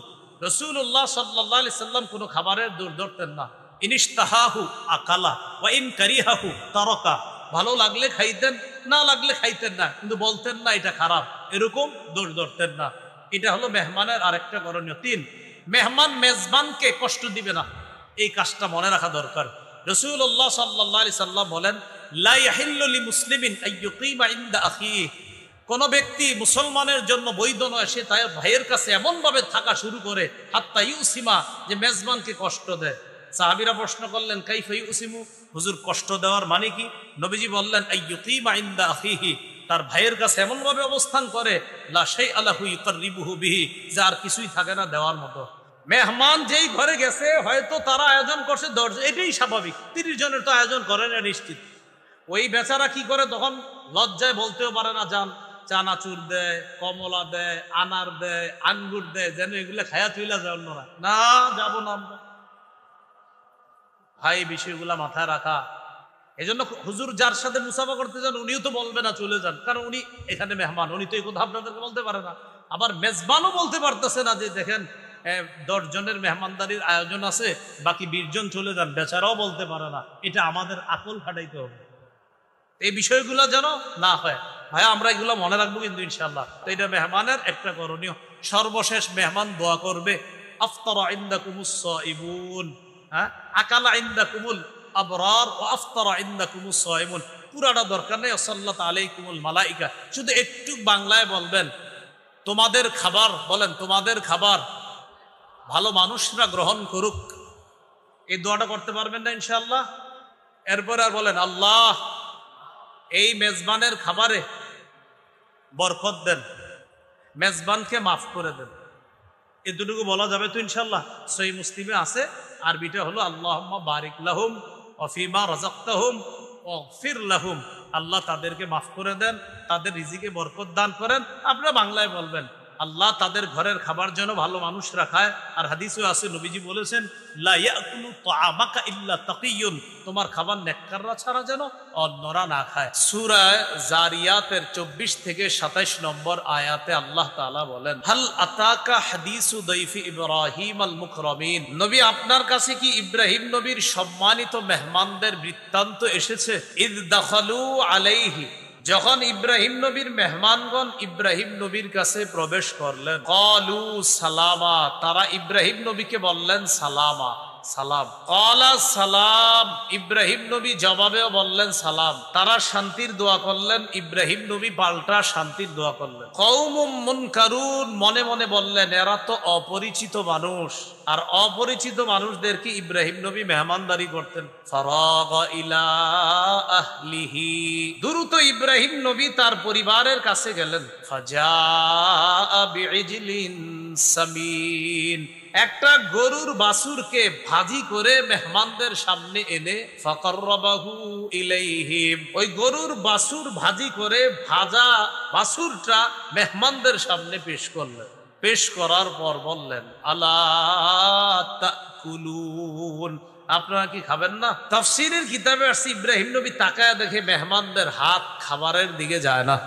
রাসূলুল্লাহ সাল্লাল্লাহু আলাইহি সাল্লাম কোনো খাবারের দোষ ধরতেন না। ইনিশতাহাহু আকালা ওয়া ইন কারিহাহু তারাকা, ভালো লাগলে খাইতেন, না লাগলে খাইতেন না, কিন্তু বলতেন না এটা খারাপ, এরকম দোষ ধরতেন না। এটা হলো মেহমানের আরেকটা করণীয়। 3, মেহমান মেজবানকে কষ্ট দিবে না, এই কাজটা মনে রাখা দরকার। রাসূলুল্লাহ সাল্লাল্লাহু আলাইহি সাল্লাম বলেন, লা ইয়াহিল্লু লিমুসলিমিন আইয়ুকিমা ইনদা আখিহি, কোন ব্যক্তি মুসলমানের জন্য বৈধ নয় সে তার ভাইয়ের কাছে এমন ভাবে থাকা শুরু করে হাত্তা ইউসিমা, যে মেজবানকে কষ্ট দেয়। সাহাবীরা প্রশ্ন করলেন, কাইফা ইউসিমু, হুজুর কষ্ট দেওয়ার মানে কি? নবীজি বললেন, আইয়ুকিমা ইনদা আখিহি, তার ভাইয়ের কাছে এমন ভাবে অবস্থান করে, লা শাইআ লাহু ইউকাররিবুহু বিহি, যে আর কিছুই থাকে না দেওয়ার মতো। মেহমান যেই ঘরে গেছে হয়তো তারা আয়োজন করছে 10, এটাই স্বাভাবিক, 30 জনের তো আয়োজন করে না নিশ্চিত। ওই বেচারা কি করে, তখন লজ্জায় বলতেও পারে না, যান চানাচুর দেয়, কমলা দেয়, আনার দেয়, আঙ্গুর দেয়, যেন এগুলো খায়া তুইলা যায় অন্যরা, না যাবো না আমরা। ভাই বিষয়গুলা মাথায় রাখা। এই জন্য হুজুর যার সাথে মুসাফা করতে যান উনিও তো বলবে না চলে যান, কারণ উনি এখানে মেহমান, উনি তো এই কথা আপনাদেরকে বলতে পারে না। আবার মেজবানও বলতে পারতেছে না যে দেখেন 10 জনের মেহমানদারির আয়োজন আছে, বাকি 20 জন চলে যান, বেচারাও বলতে পারে না। এটা আমাদের আকল খাটাইতে হবে, এই বিষয়গুলো যেন না হয়। ভাই আমরা এগুলো মনে রাখবো কিন্তু ইনশাআল্লাহ। তো এটা মেহমানের একটা করণীয়। সর্বশেষ মেহমান দোয়া করবে, আফতারা ইনদাকুমুস সাইবুন, হ্যাঁ, আকালা ইনদাকুমুল আবরার ওয়া আফতারা ইনদাকুমুস সাইমুন, পুরাটা দরকার নেই সাল্লাত আলাইকুমুল মালাইকা, শুধু একটু বাংলায় বলবেন তোমাদের খাবার, বলেন তোমাদের খাবার ভালো মানুষরা গ্রহণ করুক, এই দোয়াটা করতে পারবেন না ইনশাআল্লাহ? এরপর আর বলেন, আল্লাহ এই মেজবানের খাবারে বরকত দেন, মেজবানকে মাফ করে দেন। এতটুকু বলা যাবে তো ইনশাআল্লাহ? সহিহ মুসলিমে আছে, আরবিটা হলো আল্লাহুম্মা বারিক লাহুম ওয়া ফিমা রাযাকতাহুম ওয়াগফির লাহুম, আল্লাহ তাদেরকে মাফ করে দেন, তাদের রিজিকে বরকত দান করেন। আপনারা বাংলায় বলবেন, আল্লাহ তাদের ঘরের খাবার যেন ভালো মানুষরা খায়। আর হাদিসে আছে, নবীজি বলেছেন, লা ইয়াকুলু তাআমাকা ইল্লা তাকিয়ুন, তোমার খাবার নেককাররা ছাড়া যেন অন্যরা না খায়। সূরা জারিয়াতের 24 থেকে 27 নম্বর আয়াতে আল্লাহ তাআলা বলেন, হাল আতাকা হাদিসু দাইফি ইব্রাহিম আল মুকরামিন, নবী আপনার কাছে কি ইব্রাহিম নবীর সম্মানিত মেহমানদের বৃত্তান্ত এসেছে? ইদ দাখালু আলাইহি, যখন ইব্রাহিম নবীর মেহমানগণ ইব্রাহিম নবীর কাছে প্রবেশ করলেন, ক্বালু সালামা, তারা ইব্রাহিম নবীকে বললেন সালামা। সালাম। ক্বালা সালাম, ইব্রাহিম নবী জবাবেও বললেন সালাম। তারা শান্তির দোয়া করলেন, ইব্রাহিম নবী পাল্টা শান্তির দোয়া করলেন। কওমুম মুনকারুন, মনে মনে বললেন এরা তো অপরিচিত মানুষ, আর অপরিচিত মানুষদেরকে ইব্রাহিম নবী মেহমানদারি করতেন। ফারাগা ইলা আহলিহি, দ্রুত ইব্রাহিম নবী তার পরিবারের কাছে গেলেন। ফাজাআ বিইজলিন সামিন, একটা গরুর বাছুরকে ভাজি করে মেহমানদের সামনে এনে ফাকাররাবাহু ইলাইহিম, ওই গরুর বাছুর ভাজি করে ভাজা বাছুরটা মেহমানদের সামনে পেশ করলেন। পেশ করার পর বললেন আলা তাকুলুন, আপনারা কি খাবেন না? তাফসীরের কিতাবে আসছে ইব্রাহিম নবী তাকায়া দেখে মেহমানদের হাত খাবারের দিকে যায় না।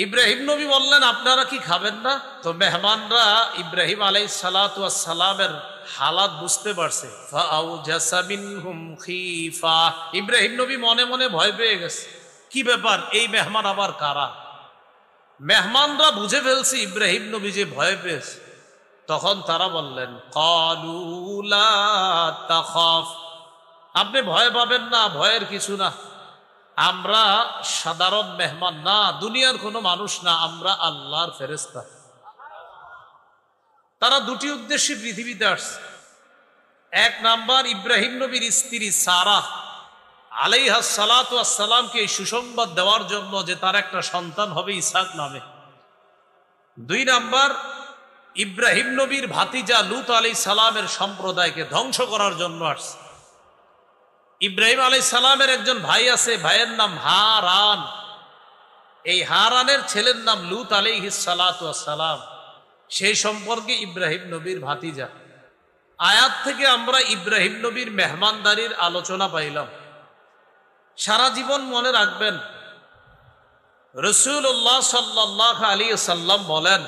ইব্রাহিম নবী বললেন আপনারা কি খাবেন না? তো মেহমানরা ইব্রাহিম আলাইহিস সালাতু ওয়াস সালামের হালাত বুঝতে পারছে। ফাআউজাসা মিনহুম খিফা, ইব্রাহিম নবী মনে মনে ভয় পেয়ে গেছে, কি ব্যাপার, এই মেহমান আবার কারা? মেহমানরা বুঝে ফেলছে ইব্রাহিম নবী যে ভয় পেয়েছে। তখন তারা বললেন ক্বালু লা তাখাফ, আপনি ভয় পাবেন না, ভয়ের কিছু না, আমরা সাধারণ মেহমান না, দুনিয়ার কোনো মানুষ না, আমরা আল্লাহর ফেরেশতা। তারা দুটি উদ্দেশ্যে পৃথিবীতে আসছে। এক নাম্বার, ইব্রাহিম নবীর স্ত্রী সারা আলাইহাস সালাতু ওয়াস সালামকে এই সুসংবাদ দেওয়ার জন্য যে তার একটা সন্তান হবে ইসহাক নামে। দুই নাম্বার, ইব্রাহিম নবীর ভাতিজা লূত আলাইহিস সালামের সম্প্রদায়কে ধ্বংস করার জন্য আসছে। ইব্রাহিম আলাইহিস সালামের একজন ভাই আছে, ভাইয়ের নাম হারান। এই হারানের ছেলের নাম লূত আলাইহিস সালাতু ওয়াস সালাম, সেই সম্পর্কে ইব্রাহিম নবীর ভাতিজা। আয়াত থেকে আমরা ইব্রাহিম নবীর মেহমানদারির আলোচনা পাইলাম। সারা জীবন মনে রাখবেন, রাসূলুল্লাহ সাল্লাল্লাহু আলাইহি ওয়াসাল্লাম বলেন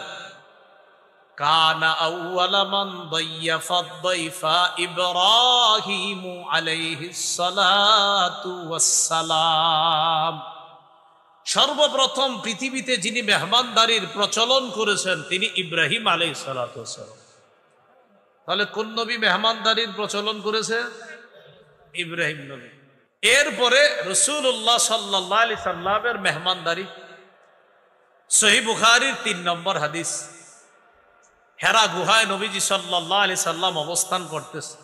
কানা আউয়ালা মান দাইয়াফা দাইফা ইব্রাহিম আলাইহিস সালাতু ওয়াস সালাম, সর্বপ্রথম পৃথিবীতে যিনি মেহমানদারির প্রচলন করেছেন তিনি ইব্রাহিম আলাইহিস সালাতু ওয়াস সালাম। তাহলে কোন নবী মেহমানদারির প্রচলন করেছে? ইব্রাহিম নবী। এরপরে রাসূলুল্লাহ সাল্লাল্লাহু আলাইহি সাল্লামের মেহমানদারি। সহিহ বুখারীর 3 নম্বর হাদিস। হেরা গুহায় নবীজি সাল্লাল্লাহু আলাইহি সাল্লাম অবস্থান করতেছে।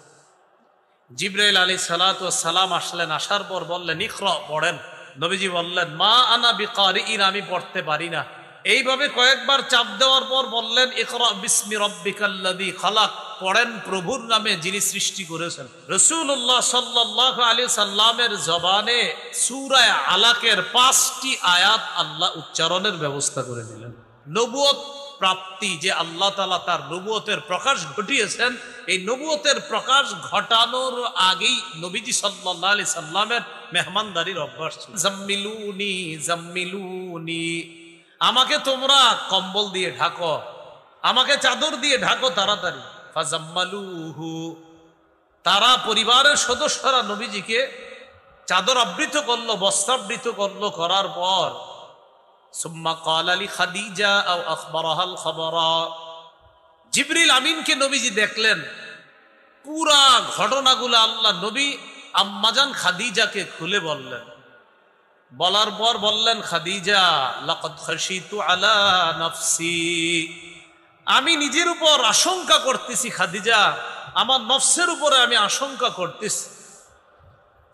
জিবরাইল আলাইহিস সালাতু ওয়াস সালাম আসলেন, আসার পর বললেন ইকরা, পড়েন। নবীজি বললেন মা আনা বিকারিইন, আমি পড়তে পারি না। এইভাবে কয়েকবার চাপ দেওয়ার পর বললেন ইকরা বিসমি রাব্বিকাল্লাযী খালাক, পড়েন প্রভুর নামে যিনি সৃষ্টি করেছেন। রাসূলুল্লাহ সাল্লাল্লাহু আলাইহি সাল্লামের জবানে সূরা আলাকের 5টি আয়াত আল্লাহ উচ্চারণের ব্যবস্থা করে দিলেন। নবুয়ত প্রাপ্তি, যে আল্লাহ তাআলা তার নবুয়তের প্রকাশ ঘটিয়েছেন, এই নবুয়তের প্রকাশ ঘটানোর আগেই নবীজি সাল্লাল্লাহু আলাইহি সাল্লামের মেহমানদারির অভ্যাস ছিল। জাম্মিলুনি জাম্মিলুনি, আমাকে তোমরা কম্বল দিয়ে ঢাকো, আমাকে চাদর দিয়ে ঢাকো তাড়াতাড়ি। ফাজাম্মালুহু, তারা পরিবারের সদস্যরা নবীজিকে চাদর আবৃত করলো, বস্ত্রাবৃত করলো। করার পর সুম্মা ক্বালা লি খাদিজা আও আখবারাহাল খাবারা, জিবরিল আমিনকে নবীজি দেখলেন। পুরা ঘটনাগুলো আল্লাহ নবী আম্মাজান খাদিজাকে খুলে বললেন। বলার পর বললেন খাদিজা লাকাদ খাশিতু আলা নাফসি, আমি নিজের উপর আশঙ্কা করতেছি খাদিজা, আমার নফসের উপরে আমি আশঙ্কা করতেছি।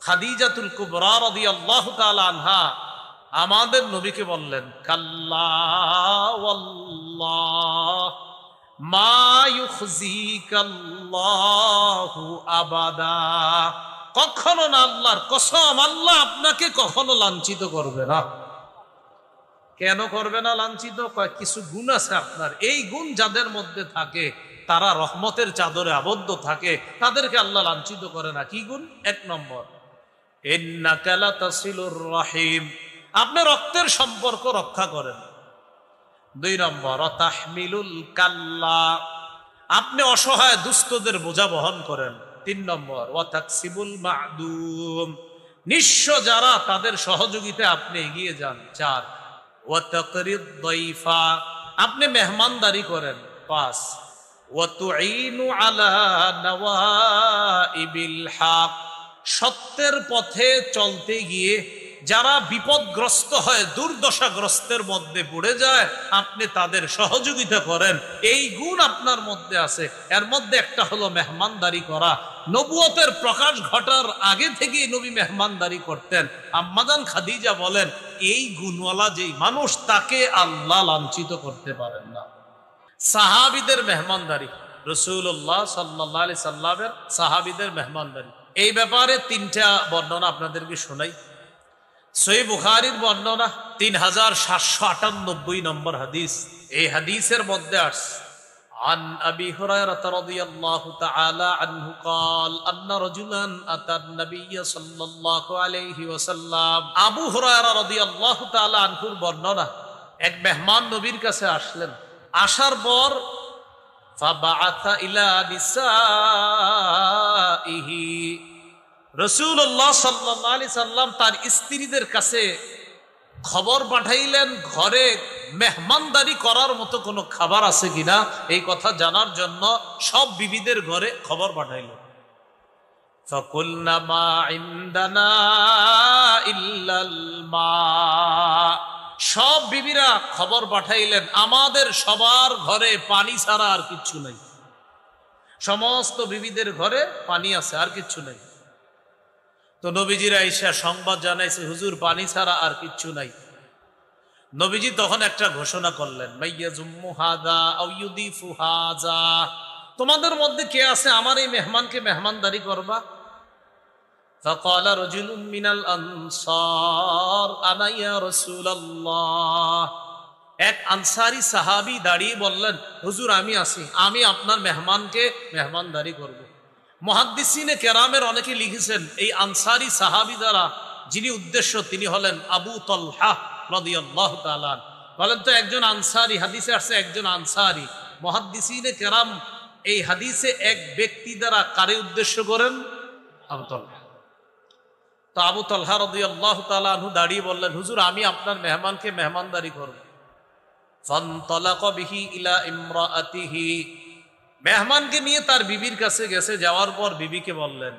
খাদিজাতুল কুবরা রাদিয়াল্লাহু তাআলা আনহা আমাদের নবীকে বললেন কাল্লা ওয়াল্লাহ মা ইউখজিকাল্লাহু আবাদা, কখনো না, আল্লাহর কসম, আল্লাহ আপনাকে কখনো লাঞ্ছিত করবে না। কেন করবে না লাঞ্ছিত? কিছু গুণ আছে আপনার, এই গুণ যাদের মধ্যে থাকে তারা রহমতের চাদরে আবদ্ধ থাকে, তাদেরকে আল্লাহ লাঞ্ছিত করে না। কি গুণ? 1 নম্বর ইন্নাকা লাতাসিলুর রাহিম, আপনি রক্তের সম্পর্ক রক্ষা করেন। 2 নম্বর তাহমিলুল কাল্লা, আপনি অসহায় দুস্থদের বোঝা বহন করেন। 3 নম্বর ওয়াতাকসিবুল মা'দুম, নিঃস্ব যারা তাদের সহযোগিতা আপনি এগিয়ে যান। 4 ওয়াতাকরিদ দাইফা, আপনি মেহমানদারি করেন। 5 ওয়া তুঈনু আলা নাওয়াইবিল হক, সত্যের পথে চলতে গিয়ে যারা বিপদগ্রস্ত হয়, দুর্দশাগ্রস্তের মধ্যে পড়ে যায়, আপনি তাদের সহযোগিতা করেন। এই গুণ আপনার মধ্যে আছে। এর মধ্যে একটা হলো মেহমানদারি করা। নবুয়তের প্রকাশ ঘটার আগে থেকেই নবী মেহমানদারি করতেন। আম্মাজান খাদিজা বলেন, এই গুণওয়ালা যেই মানুষ, তাকে আল্লাহ লাঞ্ছিত করতে পারেন না। সাহাবীদের মেহমানদারি, রাসূলুল্লাহ সাল্লাল্লাহু আলাইহি সাল্লামের সাহাবীদের মেহমানদারি, এই ব্যাপারে তিনটা বর্ণনা আপনাদেরকে শোনাই। সহিহ বুখারীর বর্ণনা 3798 নম্বর হাদিস। এই হাদিসের মধ্যে আসছে, عن أبي هريرة رضي الله تعالى عنه قال أن رجلا أتى النبي صلى الله عليه وسلم। আবু হুরায়রা রাদিয়াল্লাহু তাআলা আনহুর বর্ণনা, এক মেহমান নবীর কাছে আসলেন। আসার পর فبعث إلى نسائه, রাসূলুল্লাহ সাল্লাল্লাহু আলাইহি সাল্লাম তার স্ত্রীদের কাছে খবর পাঠাইলেন, ঘরে মেহমানদারি করার মতো কোনো খাবার আছে কিনা এই কথা জানার জন্য সব বিবিদের ঘরে খবর পাঠাইলেন। ফাকুলনা মা ইনদানা ইল্লাল মা, সব বিবিরা খবর পাঠাইলেন, আমাদের সবার ঘরে পানি ছাড়া আর কিচ্ছু নাই। সমস্ত বিবিদের ঘরে পানি আছে, আর কিচ্ছু নাই। তো নবীজিরা আইসা সংবাদ জানাইছে, হুজুর পানি ছাড়া আর কিচ্ছু নাই। নবীজি তখন একটা ঘোষণা করলেন, মাইয়াজুম্মু হাযা আও ইউদিফু হাযা, তোমাদের মধ্যে কে আছে আমার এই মেহমানকে মেহমানদারি করবা? ফাকালা রাজুলুম মিনাল আনসার আনা ইয়া রাসূলুল্লাহ, এক আনসারী সাহাবী দাঁড়িয়ে বললেন, হুজুর আমি আছি, আমি আপনার মেহমানকে মেহমানদারি করব। মুহাদ্দিসিনে কেরামের অনেকে লিখেছেন, এই আনসারী সাহাবী দ্বারা যিনি উদ্দেশ্য, তিনি হলেন আবু তালহা রাদিয়াল্লাহু তাআলা। বলেন তো একজন আনসারী, হাদিসে আসছে একজন আনসারী। মুহাদ্দিসিনে কেরাম এই হাদিসে এক ব্যক্তি দ্বারা কারে উদ্দেশ্য করেন? আবু তালহা। তো আবু তালহা রাদিয়াল্লাহু তাআলা আনহু দাঁড়িয়ে বললেন, হুজুর আমি আপনার মেহমানকে মেহমানদারি করব। ফানতালাকা বিহি ইলা ইমরাআতিহি, মেহমানকে নিয়ে তার বিবির কাছে গেছে। যাওয়ার পর বিবিকে বললেন,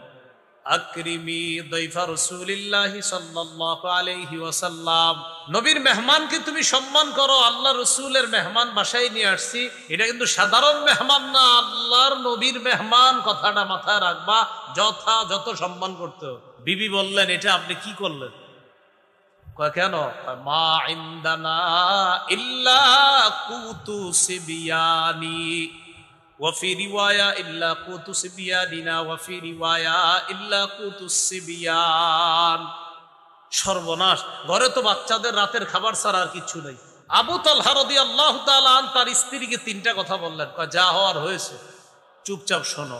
আকরিমি দাইফা রাসূলিল্লাহি সাল্লাল্লাহু আলাইহি ওয়াসাল্লাম, নবীর মেহমানকে তুমি সম্মান করো। আল্লাহ রাসূলের মেহমান বাসায় নিয়ে আসছি, এটা কিন্তু সাধারণ মেহমান না, আল্লাহর নবীর মেহমান, কথাটা মাথায় রাখবা, যথাযথ সম্মান করতে হবে। বিবি বললেন, এটা আপনি কি করলেন? কেন? মা ইনদানা ইল্লা কুতু সিবিয়ানি ওয়াফি রিওয়ায়া ইল্লা কুতু সিবিয়ানিনা ওয়াফি রিওয়ায়া ইল্লা কুতু সিবিয়ান। সর্বনাশ, ঘরে তো বাচ্চাদের রাতের খাবার ছাড়া আর কিছু নেই। আবু তালহা রাদিয়াল্লাহু তাআলা আন তার স্ত্রীকে তিনটা কথা বললেন, যা হওয়ার হয়েছে চুপচাপ শোনো।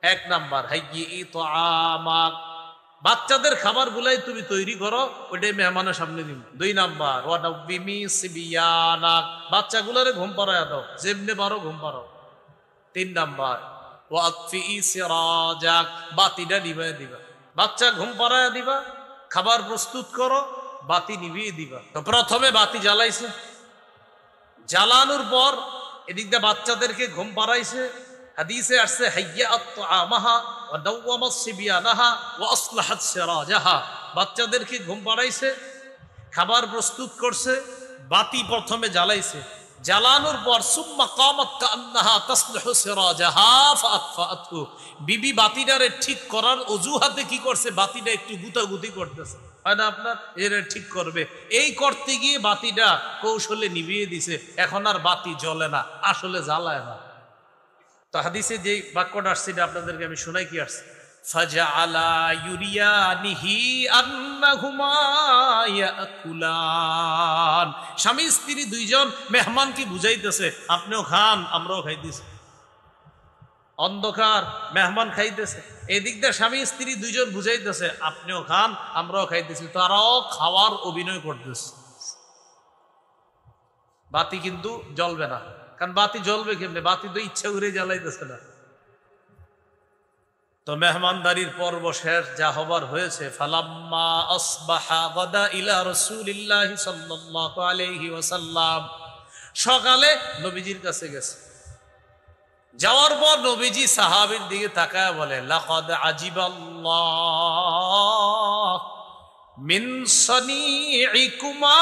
এক নাম্বার, হাইয়্যি তুআমাক, বাচ্চাদের খাবার গুলাই তুমি তৈরি করো, ওইটাই মেহমানের সামনে দিন। দুই নাম্বার, ওয়ানাব্বিমি সিবিয়ানাক, বাচ্চাগুলোরে ঘুম পাড়ায় দাও, যেমনে পারো ঘুম পাড়াও। তিন নাম্বার, ওয়াতফি সিরাজাক, বাতিটা নিভিয়ে দিবা। বাচ্চা ঘুম পাড়ায় দিবা, খাবার প্রস্তুত করো, বাতি নিভিয়ে দিবা। তো প্রথমে বাতি জ্বালাইছে, জ্বালানোর পর এদিক দিয়ে বাচ্চাদেরকে ঘুম পাড়াইছে। হাদিসে আসছে, হাইয়াত তুআমাহা ওয়া দাওয়ামাস সিবিয়ানাহা ওয়া আসলাহাত সিরাজাহা, বাচ্চাদেরকে ঘুম পাড়াইছে, খাবার প্রস্তুত করছে, বাতি প্রথমে জ্বালাইছে। জ্বালানোর পর সুম্মা কামাত কান্নাহা তাসলিহু সিরাজাহা ফাআতফাআতহু, বিবি বাতিটারে ঠিক করার অজুহাতে কি করছে? বাতিটা একটু গুতাগুতি করতেছে, হয় না আপনার, এরা ঠিক করবে, এই করতে গিয়ে বাতিটা কৌশলে নিভিয়ে দিছে। এখন আর বাতি জ্বলে না, আসলে জ্বালায় না। তো হাদিসে যে বাক্যটা আসছে আপনাদেরকে আমি শোনাই, কি আসছে? ফাজআলা ইউরিয়ানিহি আন্নাহুমা ইয়াকুলান, স্বামী স্ত্রী দুইজন মেহমানকে বুঝাইতেছে, আপনিও খান আমরাও খাইতেছি। অন্ধকার, মেহমান খাইতেছে, এদিক দিয়ে স্বামী স্ত্রী দুইজন বুঝাইতেছে, আপনিও খান আমরাও খাইতেছি। তারাও খাওয়ার অভিনয় করতেছে। বাতি কিন্তু জ্বলবে না, কারণ বাতি জ্বলবে কেমনে? বাতি তো ইচ্ছা করে জ্বালাইতেছে না। তো মেহমানদারির পর্ব শেষ, যা হবার হয়েছে। ফালাম্মা আসবাহা গাদা ইলা রাসূলিল্লাহি সাল্লাল্লাহু আলাইহি ওয়াসাল্লাম, সকালে নবীজির কাছে গেছে। যাওয়ার পর নবীজি সাহাবীর দিকে তাকায় বলে, লাকাদ আজিবাল্লাহ মিন সানিইকুমা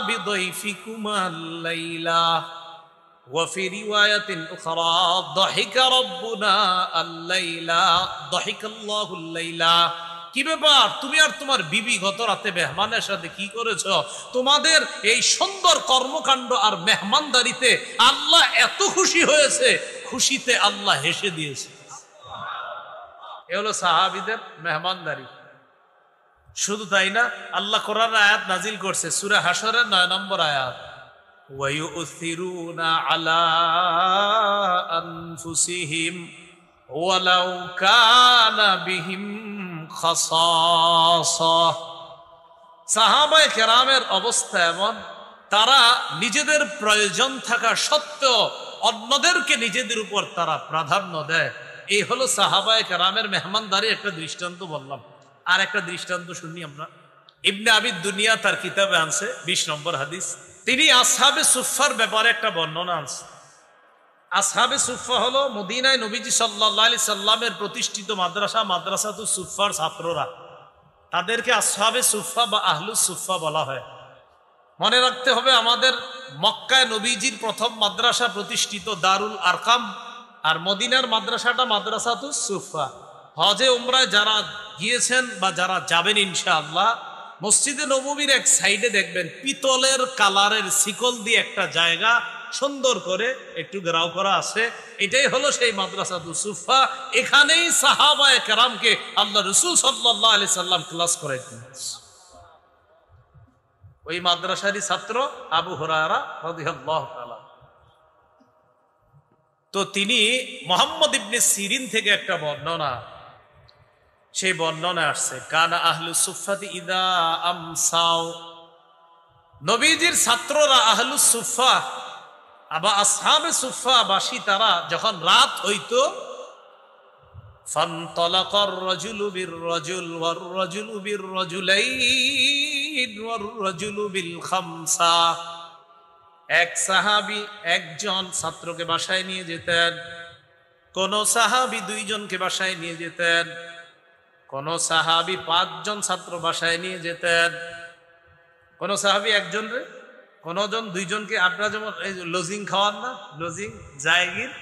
বিদাইফিকুমা আল-লাইলা ওয়া ফি রিওয়ায়াতিন উখরা দাহিকা রাব্বুনা আল-লাইলা দাহিকাল্লাহু আল-লাইলা। কি ব্যাপার, তুমি আর তোমার বিবি গত রাতে মেহমানের সাথে কি করেছো? তোমাদের এই সুন্দর কর্মকাণ্ড আর মেহমানদারিতে আল্লাহ এত খুশি হয়েছে, খুশিতে আল্লাহ হেসে দিয়েছে। এ হলো সাহাবীদের মেহমানদারি। শুধু তাই না, আল্লাহ কোরআন আয়াত নাজিল করছে সূরা হাশরের 9 নম্বর আয়াত, ওয়া ইউথিরুনা আলা আনফুসিহিম ওয়ালাউ কানা বিহিম খাসাসা। সাহাবায়ে কেরামের অবস্থা এমন, তারা নিজেদের প্রয়োজন থাকা সত্ত্বেও অন্যদেরকে নিজেদের উপর তারা প্রাধান্য দেয়। এই হলো সাহাবায়ে কেরামের মেহমানদারি একটা দৃষ্টান্ত বললাম। আর একটা দৃষ্টান্ত শুনি আমরা। ইবনে আবিদ দুনিয়া তার কিতাবে আনছে 20 নম্বর হাদিস, তিনি আসহাবে সুফফার ব্যাপারে একটা বর্ণনা আনছে। আসহাবে সুফফা হলো মদিনায় নবীজি সাল্লাল্লাহু আলাইহি সাল্লামের প্রতিষ্ঠিত মাদ্রাসা, মাদ্রাসাতুস সুফফার ছাত্ররা। তাদেরকে আসহাবে সুফফা বা আহলুস সুফফা বলা হয়। মনে রাখতে হবে, আমাদের মক্কায় নবীজির প্রথম মাদ্রাসা প্রতিষ্ঠিত দারুল আরকাম, আর মদিনার মাদ্রাসাটা মাদ্রাসাতুস সুফফা। হজে উমরায় যারা গিয়েছেন বা যারা যাবেন ইনশাআল্লাহ, মসজিদে নববীর এক সাইডে দেখবেন পিতলের কালারের শিকল দিয়ে একটা জায়গা সুন্দর করে একটু ঘেরাও করা আছে। এটাই হলো সেই মাদ্রাসাতুস সুফফা। এখানেই সাহাবায়ে কেরামকে আল্লাহ রাসূল সাল্লাল্লাহু আলাইহি সাল্লাম ক্লাস করাইতেন। ওই মাদ্রাসারই ছাত্র আবু হুরায়রা রাদিয়াল্লাহু তাআলা। তো তিনি মুহাম্মদ ইবনে সিরিন থেকে একটা বর্ণনা, সেই বর্ণনা আসছে, কানা আহলুস সুফফাতি ইদা আমসাও, নবীজির ছাত্ররা আহলুস সুফফা আবা আসহাবে সুফফা বাসী তারা যখন রাত হইতো, ফানতালাকার রাজুলু বির রাজুল ওয়ার রাজুলু বির রাজুলাইন ওয়ার রাজুলু বিল খামসা। এক সাহাবী একজন ছাত্রকে বাসায় নিয়ে যেতেন, কোন সাহাবী 2 জনকে বাসায় নিয়ে যেতেন, কোন সাহাবী 5 জন ছাত্র বাসায় নিয়ে যেতেন, কোন সাহাবী একজন রে, কোন জন 2 জনকে। আপনারা যেমন এই লজিং খাওয়ান না, লজিং জায়গির,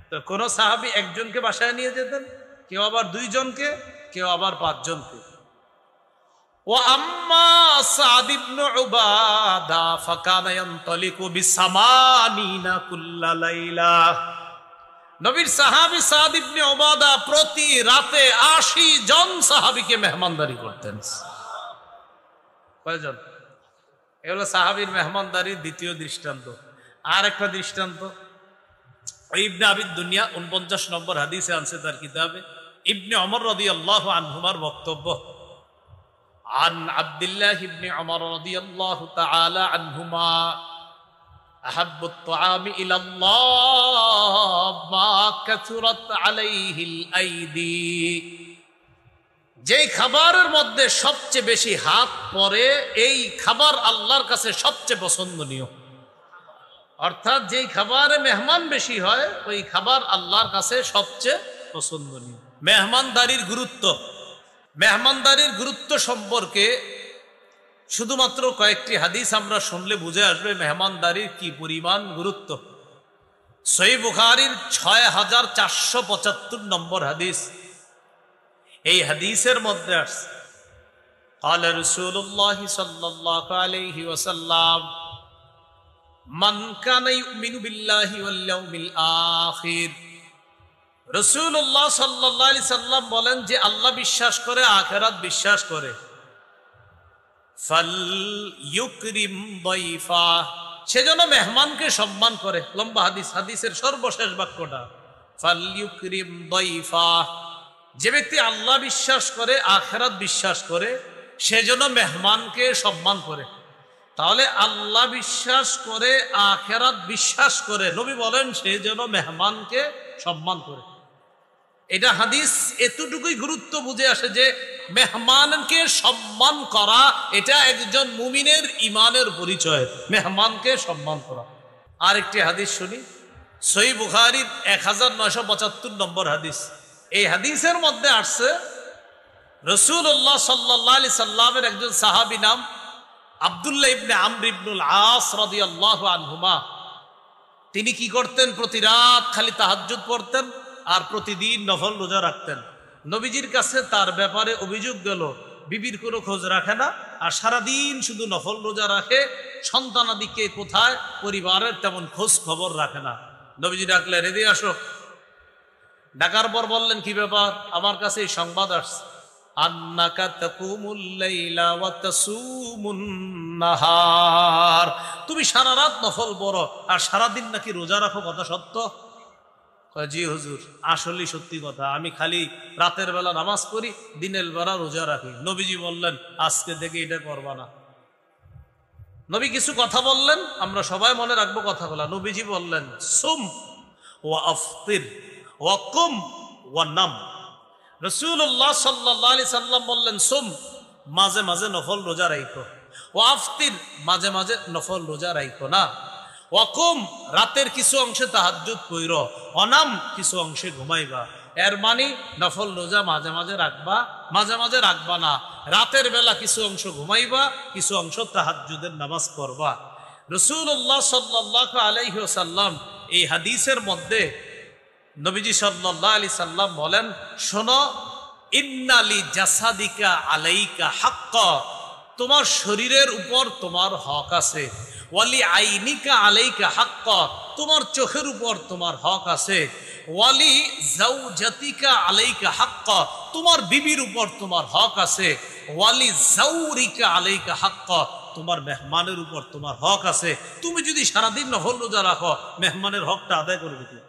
তো কোন সাহাবী একজনকে বাসায় নিয়ে যেতেন, কেউ আবার 2 জনকে, কেউ আবার 5 জনকে। ওয়া আম্মা সাদ ইবনে উবাদা ফাকানা ইয়ানতালিকু বিসামানিনা কুল্লা লাইলা। নবীর সাহাবী সাদ ইবনে উবাদা প্রতি রাতে 80 জন সাহাবীকে মেহমানদারি করতেন। কয়জন? এগুলো সাহাবীর মেহমানদারির দ্বিতীয় দৃষ্টান্ত। আর একটা দৃষ্টান্ত ইবনে আবিদ দুনিয়া 49 নম্বর হাদিসে আনছে তার কিতাবে। ইবনে ওমর রাদিয়াল্লাহু আনহুমার বক্তব্য, আন আব্দুল্লাহ ইবনে ওমর রাদিয়াল্লাহু তাআলা আনহুমা আহাব্বুত তুআমি ইলাল্লাহ মা কাসুরাত আলাইহিল আইদি। যেই খাবারের মধ্যে সবচেয়ে বেশি হাত পড়ে, এই খাবার আল্লাহর কাছে সবচেয়ে পছন্দনীয়। অর্থাৎ যেই খাবারে মেহমান বেশি হয়, ওই খাবার আল্লাহর কাছে সবচেয়ে পছন্দনীয়। মেহমানদারির গুরুত্ব, মেহমানদারির গুরুত্ব সম্পর্কে শুধুমাত্র কয়েকটি হাদিস আমরা শুনলে বুঝে আসবে মেহমানদারির কি পরিমাণ গুরুত্ব। সহিহ বুখারীর 6475 নম্বর হাদিস, এই হাদিসের মধ্যে আসছে, قال رسول الله صلى الله عليه وسلم من كان يؤمن بالله واليوم الآخر। রাসূলুল্লাহ সাল্লাল্লাহু আলাইহি সাল্লাম বলেন, যে আল্লাহ বিশ্বাস করে, আখিরাত বিশ্বাস করে, ফাল ইউকরিম দাইফা, সেজন্য মেহমানকে সম্মান করে। লম্বা হাদিস, হাদিসের সর্বশেষ বাক্যটা ফাল ইউকরিম দাইফা। যে ব্যক্তি আল্লাহ বিশ্বাস করে, আখিরাত বিশ্বাস করে, সেজন্য মেহমানকে সম্মান করে। তাহলে আল্লাহ বিশ্বাস করে, আখিরাত বিশ্বাস করে, নবী বলেন সেজন্য মেহমানকে সম্মান করে। এটা হাদিস এতটুকুই গুরুত্ব বুঝে আসে যে মেহমানকে সম্মান করা এটা একজন মুমিনের ইমানের পরিচয়, মেহমানকে সম্মান করা। আরেকটি হাদিস শুনি, সহিহ বুখারীর 1975 নম্বর হাদিস। এই হাদিসের মধ্যে আসছে রাসূলুল্লাহ সাল্লাল্লাহু আলাইহি সাল্লামের একজন সাহাবী নাম আব্দুল্লাহ ইবনে আমর ইবনুল আস রাদিয়াল্লাহু আনহুমা, তিনি কি করতেন? প্রতি রাত খালি তাহাজ্জুদ পড়তেন আর প্রতিদিন নফল রোজা রাখতেন। নবীজির কাছে তার ব্যাপারে অভিযোগ গেল, বিবির কোনো খোঁজ রাখে না আর সারাদিন শুধু নফল রোজা রাখে, সন্তানাদিকে কোথায়, পরিবারের তেমন খোঁজ খবর রাখে না। নবীজি ডাকলেন, এদিকে আসো। ডাকার পর বললেন, কি ব্যাপার? আমার কাছে এই সংবাদ আসছে, আন্নাকা তাকুমুল লাইলা ওয়া তাসুমুন নাহার, তুমি সারা রাত নফল পড়ো আর সারাদিন নাকি রোজা রাখো, কথা সত্য? জি হুজুর, আসলেই সত্যি কথা, আমি খালি রাতের বেলা নামাজ পড়ি, দিনের বেলা রোজা রাখি। নবীজি বললেন, আজকে থেকে এটা করবা না। নবী কিছু কথা বললেন, আমরা সবাই মনে রাখবো কথাগুলা। নবীজি বললেন, সুম ওয়া আফতির ওয়া কুম ওয়া নাম। রাসূলুল্লাহ সাল্লাল্লাহু আলাইহি সাল্লাম বললেন, সুম, মাঝে মাঝে নফল রোজা রাখো, ওয়া আফতির, মাঝে মাঝে নফল রোজা রাখো না, ওয়া কুম, রাতের কিছু অংশে তাহাজ্জুদ কইরো, অনাম, কিছু অংশে ঘুমাইবা। এর মানে নফল রোজা মাঝে মাঝে রাখবা, মাঝে মাঝে রাখবা না। রাতের বেলা কিছু অংশ ঘুমাইবা, কিছু অংশ তাহাজ্জুদের নামাজ পড়বা। রাসূলুল্লাহ সাল্লাল্লাহু আলাইহি ওয়াসাল্লাম এই হাদিসের মধ্যে নবীজি সাল্লাল্লাহু আলাইহি সাল্লাম বলেন, শোনো, ইন্নালি জাসাদিকা আলাইকা হাক্কা, তোমার শরীরের উপর তোমার হক আছে। ওয়ালি আইনিকা আলাইকা হাক্কা, তোমার চোখের উপর তোমার হক আছে। ওয়ালি জাওজাতিকা আলাইকা হাক্কা, তোমার বিবির উপর তোমার হক আছে। ওয়ালি জাওরিকা আলাইকা হাক্কা, তোমার মেহমানের উপর তোমার হক আছে। তুমি যদি সারাদিন নফল রোজা রাখো, মেহমানের হকটা আদায় করবে কি?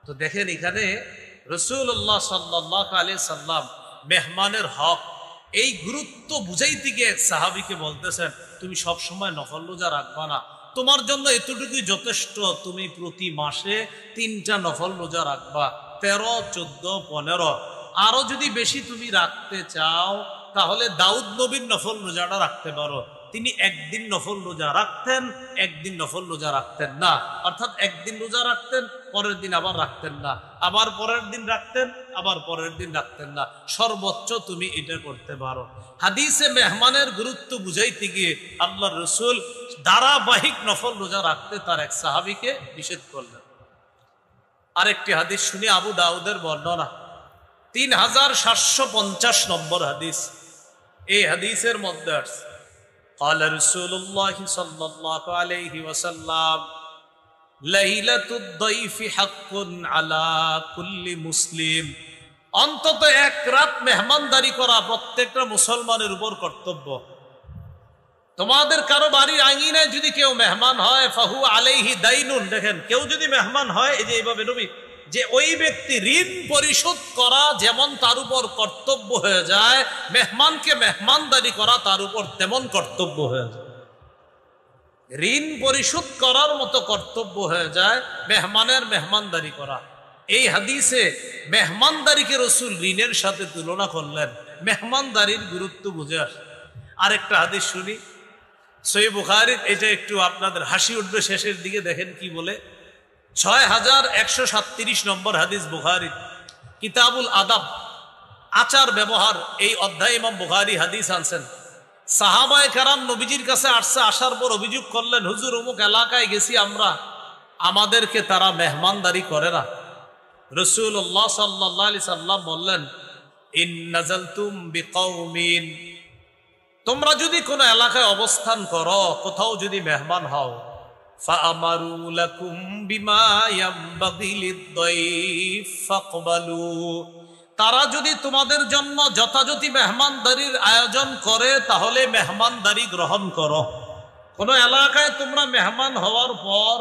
তো দেখেন, এখানে রাসূলুল্লাহ সাল্লাল্লাহু আলাইহি সাল্লাম মেহমানের হক, এই গুরুত্ব বুঝাইতে গিয়ে এক সাহাবীকে বলতেছেন, তুমি সব সময় নফল রোজা রাখবা না, তোমার জন্য এতটুকুই যথেষ্ট, তুমি প্রতি মাসে 3টা নফল রোজা রাখবা, 13, 14, 15। আরো যদি বেশি তুমি রাখতে চাও, তাহলে দাউদ নবীর নফল রোজাটা রাখতে পারো। তিনি একদিন নফল রোজা রাখতেন, একদিন নফল রোজা রাখতেন না, অর্থাৎ একদিন রোজা রাখতেন, পরের দিন আবার রাখতেন না, আবার পরের দিন রাখতেন, আবার পরের দিন রাখতেন না। সর্বোচ্চ তুমি এটা করতে পারো। হাদিসে মেহমানের গুরুত্ব বুঝাইতে গিয়ে আল্লাহর রাসূল ধারাবাহিক নফল রোজা রাখতে তার এক সাহাবীকে নিষেধ করলেন। আরেকটি হাদিস শুনি, আবু দাউদের বর্ণনা, 3750 নম্বর হাদিস। এই হাদিসের মধ্যে আছে, قال رسول الله صلى الله عليه وسلم ليلة الضيف حق على كل مسلم, অন্তত এক রাত মেহমানদারি করা প্রত্যেকটা মুসলমানের উপর কর্তব্য। তোমাদের কারো বাড়ির আঙিনায় যদি কেউ মেহমান হয়, ফাহু আলাইহি দাইনুন, দেখেন, কেউ যদি মেহমান হয়, এই যে এইভাবে নবী, যে ওই ব্যক্তি ঋণ পরিশোধ করা যেমন তার উপর কর্তব্য হয়ে যায়, মেহমানকে মেহমানদারি করা তার উপর তেমন কর্তব্য হয়ে যায়। ঋণ পরিশোধ করার মতো কর্তব্য হয়ে যায় মেহমানের মেহমানদারি করা। এই হাদিসে মেহমানদারিকে রাসূল ঋণের সাথে তুলনা করলেন, মেহমানদারির গুরুত্ব বুঝে আসে। আরেকটা হাদিস শুনি, সহিহ বুখারীর, এটা একটু আপনাদের হাসি উঠবে শেষের দিকে, দেখেন কি বলে। 6137 নম্বর হাদিস, বুখারী কিতাবুল আদাব, আচার ব্যবহার, এই অধ্যায় ইমাম বুখারী হাদিস আনছেন। সাহাবায়ে কেরাম নবীজির কাছে আসছে, আসার পর অভিযোগ করলেন, হুজুর, অমুক এলাকায় গেছি আমরা, আমাদেরকে তারা মেহমানদারি করে না। রাসূলুল্লাহ সাল্লাল্লাহু আলাইহি সাল্লাম বললেন, ইন নাযালতুম বিকাউমিন, তোমরা যদি কোনো এলাকায় অবস্থান করো, কোথাও যদি মেহমান হও, ফাআমারু লাকুম বিমা ইয়ামবাগি লিদ-দাইফ ফাকবালু, তারা যদি তোমাদের জন্য যথাযথ মেহমানদারির আয়োজন করে, তাহলে মেহমানদারি গ্রহণ করো। কোনো এলাকায় তোমরা মেহমান হওয়ার পর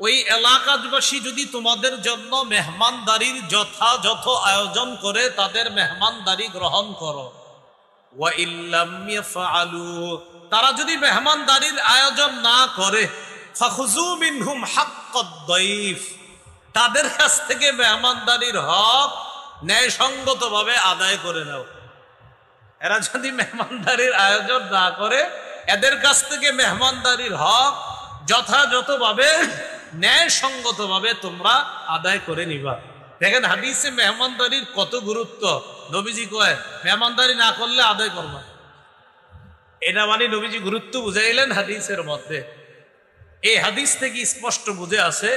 ওই এলাকাবাসী যদি তোমাদের জন্য মেহমানদারির যথাযথ আয়োজন করে, তাদের মেহমানদারি গ্রহণ করো। ওয়া ইল্লাম ইয়াফআলু, তারা যদি মেহমানদারির আয়োজন না করে, ফাখুযু মিনহুম হাক্কাদ-দাইফ, তাদের কাছ থেকে মেহমানদারির হক ন্যায়সঙ্গতভাবে আদায় করে নাও। এরা যদি মেহমানদারির আয়োজন না করে, এদের কাছ থেকে মেহমানদারির হক যথাযথভাবে ন্যায়সঙ্গত ভাবে তোমরা আদায় করে নিবা। দেখেন হাদিসে মেহমানদারির কত গুরুত্ব। নবীজি কয় মেহমানদারি না করলে আদায় করবা। এটা মানে নবীজি গুরুত্ব বুঝাইলেন হাদিসের মধ্যে। এই হাদিস থেকে স্পষ্ট বুঝে আছে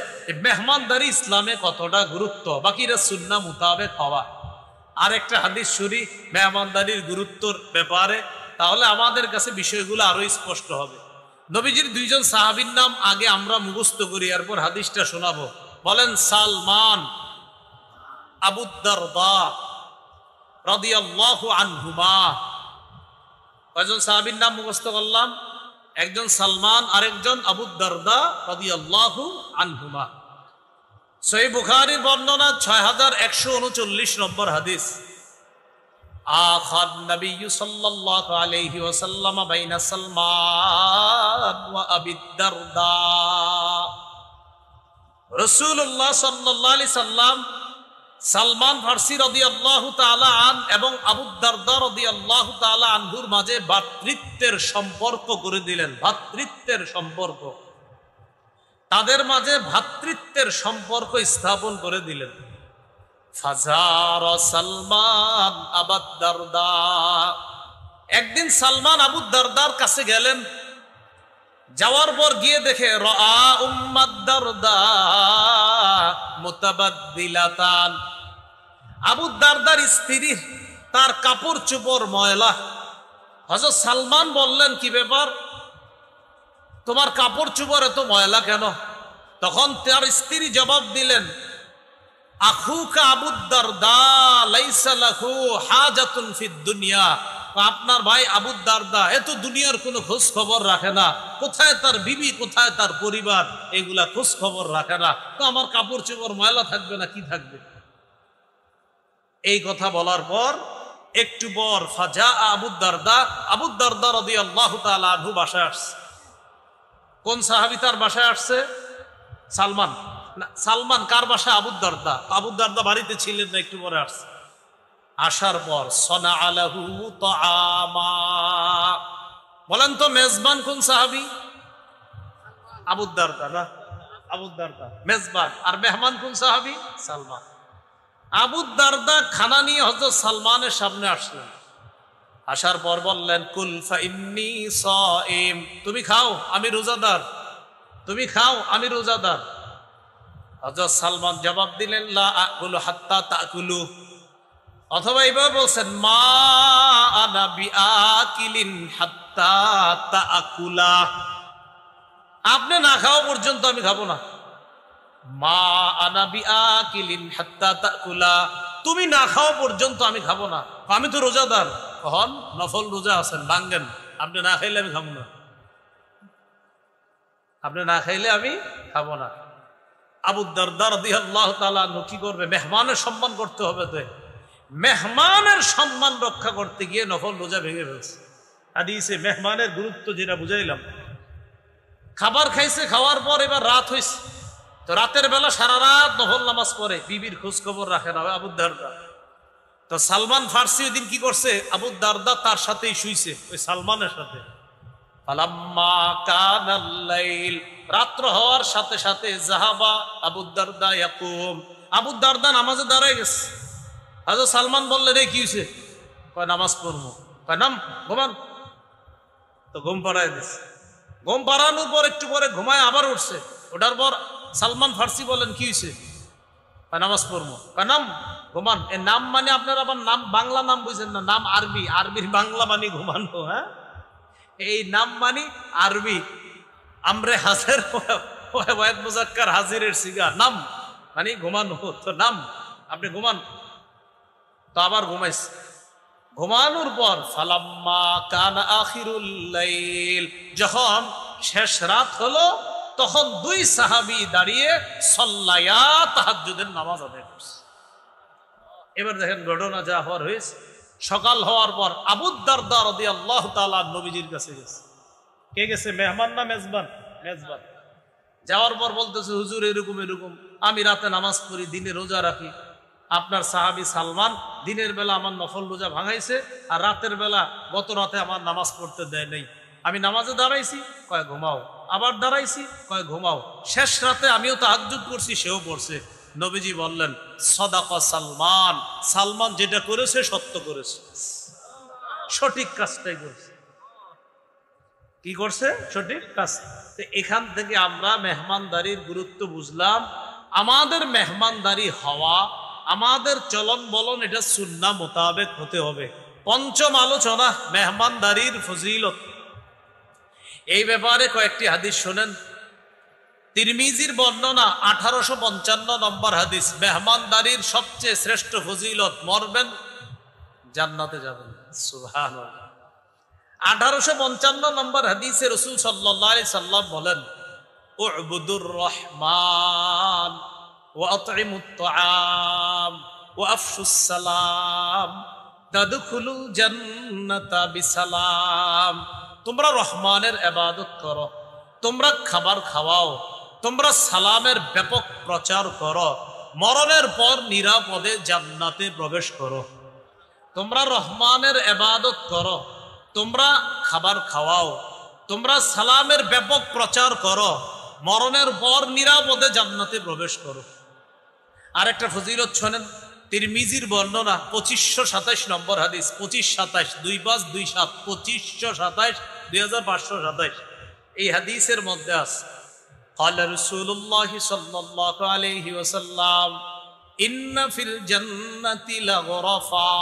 মেহমানদারি ইসলামে কতটা গুরুত্ব, বাকিরা সুন্নাহ মোতাবেক হওয়া। আর একটা হাদিস শুনি মেহমানদারির গুরুত্বর ব্যাপারে, তাহলে আমাদের কাছে বিষয়গুলো আরো স্পষ্ট হবে। নবীজির দুইজন সাহাবীর নাম আগে আমরা মুখস্থ করি, এরপর হাদিসটা শোনাবো। বলেন সালমান, আবু দারদা রাদিয়াল্লাহু আনহুমা। কয়জন সাহাবীর নাম মুখস্থ করলাম? একজন সালমান, আরেকজন আবু দারদা রাদিয়াল্লাহু আনহুমা। সহিহ বুখারীর বর্ণনা 6139 নম্বর হাদিস। আখাদ নবী সাল্লাল্লাহু আলাইহি ওয়াসাল্লাম বাইনা সালমান ওয়া আবি দারদা। রাসূলুল্লাহ সাল্লাল্লাহু আলাইহি সাল্লাম সালমান ফারসি রাদিয়াল্লাহু তাআলা আন এবং আবু দারদা রাদিয়াল্লাহু তাআলা আনহুর মাঝে ভ্রাতৃত্বের সম্পর্ক করে দিলেন। ভ্রাতৃত্বের সম্পর্ক, তাদের মাঝে ভ্রাতৃত্বের সম্পর্ক স্থাপন করে দিলেন। ফাজার সালমান আবু দারদা। একদিন সালমান আবু দারদার কাছে গেলেন। যাওয়ার পর গিয়ে দেখে রাআ উম্মাদ দারদা মুতাবাদদিলাতান। আবু দারদার স্ত্রী তার কাপড় চোপড় ময়লা। হযরত সালমান বললেন কি ব্যাপার, তোমার কাপড় চোপড় এত ময়লা কেন? তখন তার স্ত্রী জবাব দিলেন আখুকা আবু দারদা লাইসা লাহু হাজাতুন ফিদ দুনিয়া। আপনার ভাই আবু দারদা এত দুনিয়ার কোনো খোঁজ খবর রাখে না, কোথায় তার বিবি, কোথায় তার পরিবার, এগুলা খোঁজ খবর রাখে না, তো আমার কাপড় চোপড় ময়লা থাকবে না কি থাকবে? এই কথা বলার পর একটু পর ফাজা আবু দারদা রাদিয়াল্লাহু তাআলা আনহু বাসায় আসছে। কোন সাহাবী তার বাসায় আসছে? সালমান। না, সালমান কার বাসায়? আবু দারদা। আবু দারদা বাড়িতে ছিলেন না, একটু পরে আসছে। আসার পর সনা আলাহু তাআমা। বলেন তো মেজবান কোন সাহাবী? আবু দারদা না? আবু দারদা মেজবান, আর মেহমান কোন সাহাবী? সালমান। আবু দারদা খানা নিয়ে হযরত সালমানের সামনে আসলেন। আসার পর বললেন কুল ফাইন্নী সাইম। তুমি খাও, আমি রোজাদার। তুমি খাও, আমি রোজাদার। হযরত সালমান জবাব দিলেন লা আকুলু হাত্তা তাকুলু। অথবা এইভাবে বলছেন মা আনা বিআকিলিন হাত্তা তাকুলা। আপনি না খাওয়া পর্যন্ত আমি খাবো না। মা আনা বিআকিলিন হাত্তা তাকুলা। তুমি না খাওয়া পর্যন্ত আমি খাবো না। আমি তো রোজাদার। কখন নফল রোজা আছেন, ভাঙ্গেন। আপনি না খাইলে আমি খাবো না। আপনি না খাইলে আমি খাবো না। আবু দারদা রাদিয়াল্লাহু তাআলা আনহু কি করবে? মেহমানের সম্মান করতে হবে। তো মেহমানের সম্মান রক্ষা করতে গিয়ে নফল রোজা ভেঙে ফেলছে। হাদিসে মেহমানের গুরুত্ব যেটা বুঝাইলাম। খাবার খাইছে, খাওয়ার পর এবার রাত হয়েছে, তো রাতের বেলা সারা রাত নফল নামাজ পড়ে, বিবির খোঁজ খবর রাখে না আবু দারদা। তো সালমান ফারসি ওই দিন কি করছে? আবু দারদা তার সাথেই শুইছে, ওই সালমানের সাথে। ফালাম্মা কানাল লাইল, রাত্র হওয়ার সাথে সাথে জাহাবা আবু দারদা ইয়াকুম। আবু দারদা নামাজে দাঁড়ায় গেছে। হযরত সালমান বললেন রে কি হয়েছে? কয় নামাজ পড়বো। কয় নাম, ঘুমান। তো ঘুম পাড়ায় দিছে। ঘুম পাড়ানোর পর একটু পরে ঘুমায় আবার উঠছে। ওঠার পর সালমান ফারসি বলেন কি হয়েছে? কয় নামাজ পড়বো। কয় নাম, ঘুমান। এ নাম মানে আপনার আবার নাম বাংলা নাম বুঝছেন না, নাম আরবি। আরবির বাংলা মানে ঘুমানো। হ্যাঁ, এই নাম মানে আরবি। আমরে হাজির ওয়াহিদ মুজাক্কার হাজিরের সিগা। নাম মানে ঘুমানো। তো নাম, আপনি ঘুমান। তো আবার ঘুমাইছে। ঘুমানোর পর ফালাম্মা কানা আখিরুল লাইল, যখন শেষ রাত হলো তখন দুই সাহাবী দাঁড়িয়ে সাল্লায়া তাহাজ্জুদের নামাজ আদায় করছে। এবার দেখেন ঘটনা যা হওয়ার হয়েছে। সকাল হওয়ার পর আবু দারদা রাদিয়াল্লাহু তাআলা নবীজির কাছে গেছে। কে গেছে? মেহমান না মেজবান? মেজবান। যাওয়ার পর বলতেছে হুজুর এরকম এরকম, আমি রাতে নামাজ পড়ি, দিনে রোজা রাখি। আপনার সাহাবী সালমান দিনের বেলা আমার নফল রোজা ভাঙাইছে, আর রাতের বেলা গত রাতে আমার নামাজ পড়তে দেয় নাই। আমি নামাজে দাঁড়াইছি, কয় ঘুমাও, আবার দাঁড়াইছি, কয় ঘুমাও। শেষ রাতে আমিও তাহাজ্জুদ করছি, সেও পড়ছে। নবীজি বললেন সাদাকা সালমান, সালমান যেটা করেছে সত্য করেছে, সঠিক কাজটাই করেছে। কি করছে? সঠিক কাজ। এখান থেকে আমরা মেহমানদারির গুরুত্ব বুঝলাম। আমাদের মেহমানদারি হওয়া, আমাদের চলন বলন এটা সুন্নাহ মোতাবেক হতে হবে। পঞ্চম আলোচনা মেহমানদারির ফজিলত। এই ব্যাপারে কয়েকটি হাদিস শোনেন। তিরমিজির বর্ণনা 1855 নম্বর হাদিস, মেহমানদারির সবচেয়ে শ্রেষ্ঠ ফজিলত, মরবেন জান্নাতে যাবেন। সুবহানাল্লাহ। 1855 নম্বর হাদিসে রাসূল সাল্লাল্লাহু আলাইহি সাল্লাম বলেন, উ'বুদুর রহমান ওয়া আত'ইমুত তাআম ওয়া আফশুস সালাম তাদখুলুল জান্নাতা বিসালাম। তোমরা রহমানের ইবাদত করো, তোমরা খাবার খাওয়াও, তোমরা সালামের ব্যাপক প্রচার করো, মরণের পর নিরাপদে জান্নাতে প্রবেশ করো। তোমরা রহমানের ইবাদত করো, তোমরা খাবার খাওয়াও, তোমরা সালামের ব্যাপক প্রচার করো, মরণের পর নিরাপদে জান্নাতে প্রবেশ করো। আরেকটা ফজিলত শোনেন, তিরমিজির বর্ণনা 2527 নম্বর হাদিস, 2527 2527 2527 2527। এই হাদিসের মধ্যে আছে, ক্বালা রাসূলুল্লাহ সাল্লাল্লাহু আলাইহি ওয়াসাল্লাম, ইন্না ফিল জান্নাতি লাগরাফা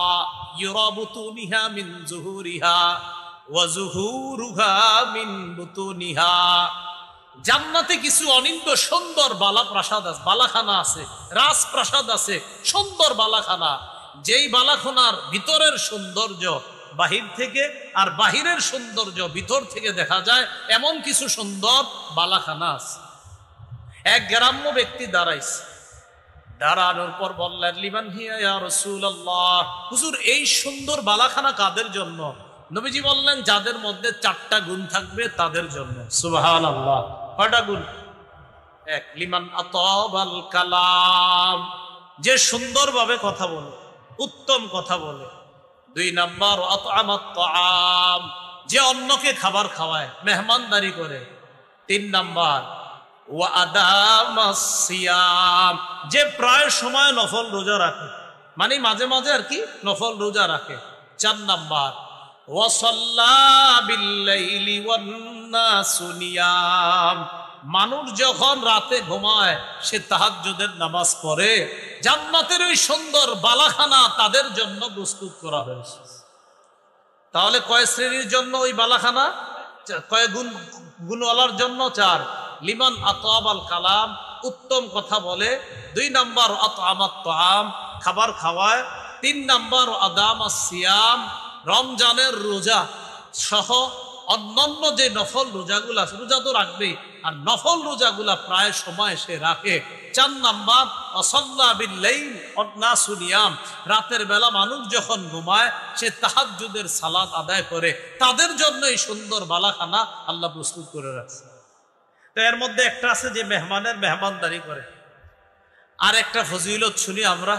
ইউরা বুতুনিহা মিন যুহুরিহা ওয়া যুহুরুহা মিন বুতুনিহা। জান্নাতে কিছু অনিন্দ সুন্দর বালাপ্রাসাদ আছে, বালাখানা আছে, রাজপ্রাসাদ আছে, সুন্দর বালাখানা। যেই বালাখানার ভিতরের সৌন্দর্য বাহির থেকে, আর বাহিরের সৌন্দর্য ভিতর থেকে দেখা যায়, এমন কিছু সুন্দর বালাখানা আছে। এক গ্রাম্য ব্যক্তি দাঁড়াইছে, দাঁড়ানোর পর বললেন, লিমান হিয়া ইয়া রাসূলুল্লাহ, হুজুর এই সুন্দর বালাখানা কাদের জন্য? নবীজি বললেন, যাদের মধ্যে 4টা গুণ থাকবে তাদের জন্য। সুবহানাল্লাহ। কয়টা গুণ? এক, লিমান আতাবাল কালাম, যে সুন্দরভাবে কথা বলে, উত্তম কথা বলে। 2 নাম্বার আতআমাত তাআম, যে অন্যকে খাবার খাওয়ায়, মেহমানদারি করে। 3 নাম্বার ওয়া আদামাস সিয়াম, যে প্রায় সময় নফল রোজা রাখে, মানে মাঝে মাঝে আর কি নফল রোজা রাখে। 4 নাম্বার ওয়া সাল্লা বিল লাইলি ওয়ান নাসু নিয়াম, মানুষ যখন রাতে ঘুমায় সে তাহাজ্জুদের নামাজ পড়ে। জান্নাতের ওই সুন্দর বালাখানা তাদের জন্য প্রস্তুত করা হয়েছে। তাহলে কয় শ্রেণীর জন্য ওই বালাখানা? কয় গুণওয়ালার জন্য? 4। লিমান আতাবাল কালাম, উত্তম কথা বলে। 2 নাম্বার আতআমাত তাআম, খাবার খাওয়ায়। 3 নাম্বার আদামাস সিয়াম, রমজানের রোজা সহ অন্যান্য যে নফল রোজাগুলা, রোজা তো রাখবেই, আর নফল রোজাগুলা প্রায় সময় সে রাখে। 4 নাম্বার ওয়াসাল্লা বিল লাইল ওয়ান নাসু নিয়াম, রাতের বেলা মানুষ যখন ঘুমায় সে তাহাজ্জুদের সালাত আদায় করে। তাদের জন্য এই সুন্দর বালাখানা আল্লাহ প্রস্তুত করে রাখছে। তো এর মধ্যে একটা আছে যে মেহমানের মেহমানদারি করে। আর একটা ফজিলত শুনি আমরা।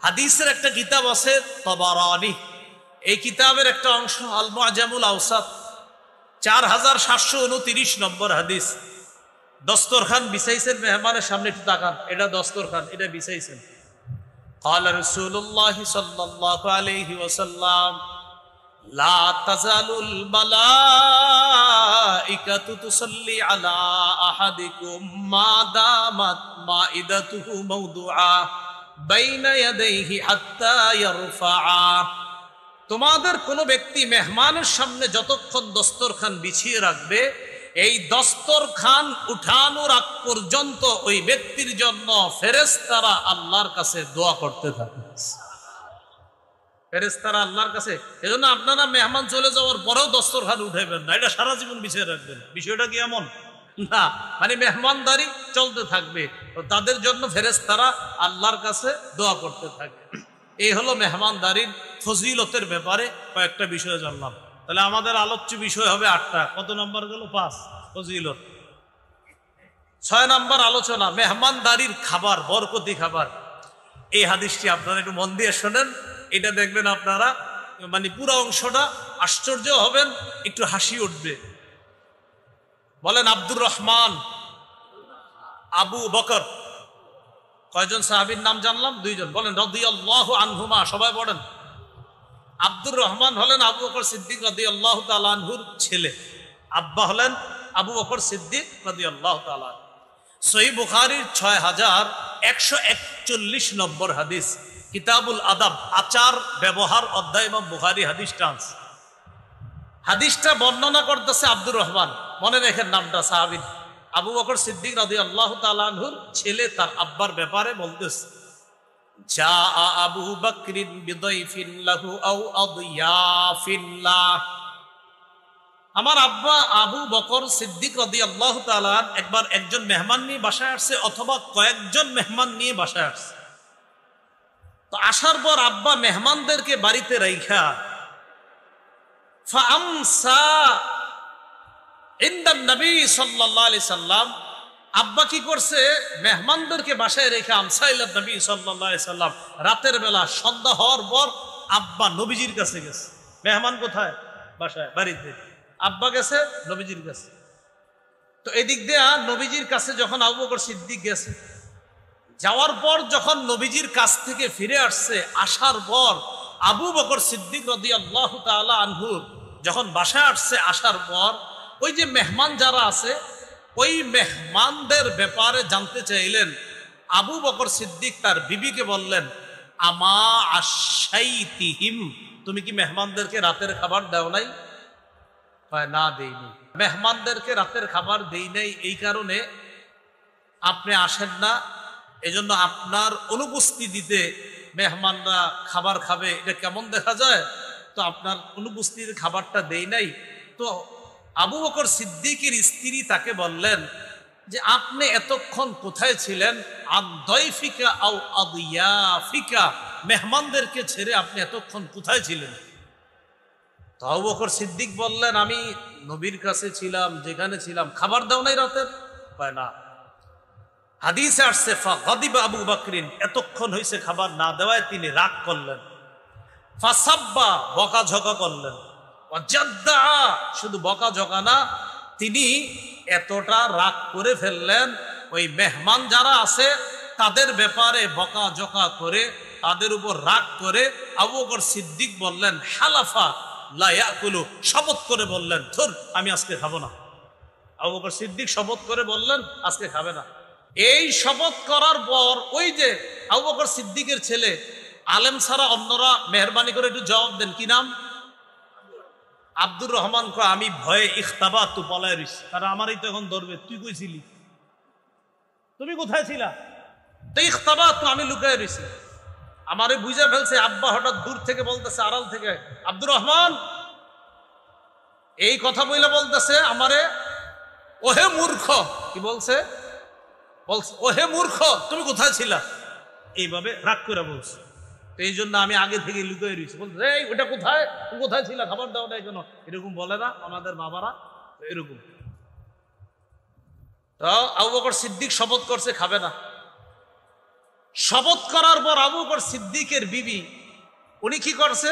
হাদিসের একটা কিতাব আছে তাবারানী, এই কিতাবের একটা অংশ আল মুআজামুল আওসাত, 4729 নম্বর হাদিস। দস্তরখান বিছাইছেন মেহমানের সামনে, একটু তাকান, এটা দস্তরখান, এটা বিছাইছেন। ক্বালা রাসূলুল্লাহ সাল্লাল্লাহু আলাইহি ওয়াসাল্লাম, লা তাজালুল মালাইকাতু তুসাল্লি আলা আহাদিকুম মা দামাত মাইদাতুহু মাওদুআ বাইনা ইয়াদাইহি হাত্তা ইয়ারফাআ। তোমাদের কোনো ব্যক্তি মেহমানের সামনে যতক্ষণ দস্তরখান বিছিয়ে রাখবে, এই দস্তরখান উঠানোর আগ পর্যন্ত ওই ব্যক্তির জন্য ফেরেশতারা আল্লাহর কাছে দোয়া করতে থাকে। ফেরেশতারা আল্লাহর কাছে। এজন্য আপনারা মেহমান চলে যাওয়ার পরেও দস্তরখান উঠাইবেন না, এটা সারা জীবন বিছিয়ে রাখবেন। বিষয়টা কি এমন না, মানে মেহমানদারি চলতে থাকবে, তাদের জন্য ফেরেশতারা আল্লাহর কাছে দোয়া করতে থাকবে। এই হলো মেহমানদারির ফজিলতের ব্যাপারে কয়েকটা বিষয় জানলাম। তাহলে আমাদের আলোচ্য বিষয় হবে 8টা। কত নম্বর গেল? 5 ফজিলত। 6 নম্বর আলোচনা মেহমানদারির খাবার, বরকতি খাবার। এই হাদিসটি আপনারা একটু মন দিয়ে শোনেন, এটা দেখবেন আপনারা মানে পুরো অংশটা আশ্চর্য হবেন, একটু হাসি উঠবে। বলেন আব্দুর রহমান, আবু বকর। কয়জন সাহাবীর নাম জানলাম? দুইজন। বলেন রাদিয়াল্লাহু আনহুমা, সবাই বলেন। আব্দুর রহমান হলেন আবু বকর সিদ্দিক রাদিয়াল্লাহু তাআলা আনহুর ছেলে, আব্বা হলেন আবু বকর সিদ্দিক রাদিয়াল্লাহু তাআলা। সহিহ বুখারীর 6141 নম্বর হাদিস, কিতাবুল আদাব, আচার ব্যবহার অধ্যায় ইমাম বুখারী হাদিসটা আনছে। হাদিসটা বর্ণনা করতেছে আব্দুর রহমান, মনে রেখেন নামটা সাহাবীর, আবু বকর সিদ্দিক রাদিয়াল্লাহু তাআলা আনহুর ছেলে, তার আব্বার ব্যাপারে বলতেছে, যা আবু বকরিন বিদাইফিন লাহু আও আদিয়াফিন লাহ। আমার আব্বা আবু বকর সিদ্দিক রাদিয়াল্লাহু তাআলা একবার একজন মেহমান নিয়ে বাসায় আসছে, অথবা কয়েকজন মেহমান নিয়ে বাসায় আসছে। তো আসার পর আব্বা মেহমানদেরকে বাড়িতে রাইখা ফাআমসা ইনদান নবী সাল্লাল্লাহু আলাইহি সাল্লাম, আব্বা কি করছে, মেহমানদেরকে বাসায় রেখে আমসা ইলা নবী সাল্লাল্লাহু আলাইহি সাল্লাম, রাতের বেলা সন্ধ্যা হওয়ার পর আব্বা নবীজির কাছে গেছে। মেহমান কোথায়? বাসায়, বাড়িতে। আব্বা গেছে নবীজির কাছে। তো এদিক দিয়ে নবীজির কাছে যখন আবু বকর সিদ্দিক গেছে, যাওয়ার পর যখন নবীজির কাছ থেকে ফিরে আসছে, আসার পর আবু বকর সিদ্দিক রাদিয়াল্লাহু তাআলা আনহু যখন বাসায় আসছে, আসার পর ওই যে মেহমান যারা আছে, ওই মেহমানদের ব্যাপারে জানতে চাইলেন। আবু বকর সিদ্দিক তার বিবিকে বললেন, আমা আশাইতিহিম, তুমি কি মেহমানদেরকে রাতের খাবার দাও নাই? না, দেইনি। মেহমানদেরকে রাতের খাবার দেই নাই, এই কারণে আপনি আসেন না, এজন্য আপনার অনুপস্থিতিতে মেহমানরা খাবার খাবে, এটা কেমন দেখা যায়, তো আপনার অনুপস্থিতিতে খাবারটা দেই নাই। তো আবু বকর সিদ্দিকের স্ত্রী তাকে বললেন যে, আপনি এতক্ষণ কোথায় ছিলেন? আদয়ফিকা আও আদিয়াফিকা, মেহমানদেরকে ছেড়ে আপনি এতক্ষণ কোথায় ছিলেন? তো আবু বকর সিদ্দিক বললেন, আমি নবীর কাছে ছিলাম, যেখানে ছিলাম। খাবার দাও নাই রাতের? পায় না। হাদিসে আসছে ফাগাদিবা আবু বকরিন, এতক্ষণ হয়েছে খাবার না দেওয়ায় তিনি রাগ করলেন। ফাসাব্বা, বকাঝকা করলেন। ওয়াজাদ্দা, শুধু বকাঝকা না, তিনি এতটা রাগ করে ফেললেন, ওই মেহমান যারা আছে তাদের ব্যাপারে বকাঝকা করে, তাদের উপর রাগ করে আবু বকর সিদ্দিক বললেন, হালাফা লা ইয়াকুলু, শপথ করে বললেন, ধুর, আমি আজকে খাবো না। আবু বকর সিদ্দিক শপথ করে বললেন, আজকে খাবে না। এই শপথ করার পর ওই যে আবু বকর সিদ্দিকের ছেলে, আলেম ছাড়া অন্যরা মেহরবানি করে একটু জবাব দেন, কি নাম? আব্দুর রহমান। আমি ভয়ে ইখতাবা তু পলায় রইছি, কারণ আমারই তো এখন ধরবে। তুই কইছিলি? তুমি কোথায় ছিলা? তো ইখতাবা তু, আমি লুকায় রইছি। আমারে বুঝে ফেলছে। আব্বা হঠাৎ দূর থেকে বলতেছে, আড়াল থেকে, আব্দুর রহমান, এই কথা বইলে বলতেছে আমারে, ওহে মূর্খ। কি বলছে? বলছে, ওহে মূর্খ, তুমি কোথায় ছিলা? এইভাবে রাগ করে বলছে। তো এই জন্য আমি আগে থেকে লুকিয়ে রয়েছি। বলছে, এই ওটা কোথায়, তুমি কোথায় ছিলা, খাবার দাও না কেন? এরকম বলে না আমাদের বাবারা, এরকম। তো আবু বকর সিদ্দিক শপথ করছে খাবে না। শপথ করার পর আবু বকর সিদ্দিকের বিবি, উনি কি করছে?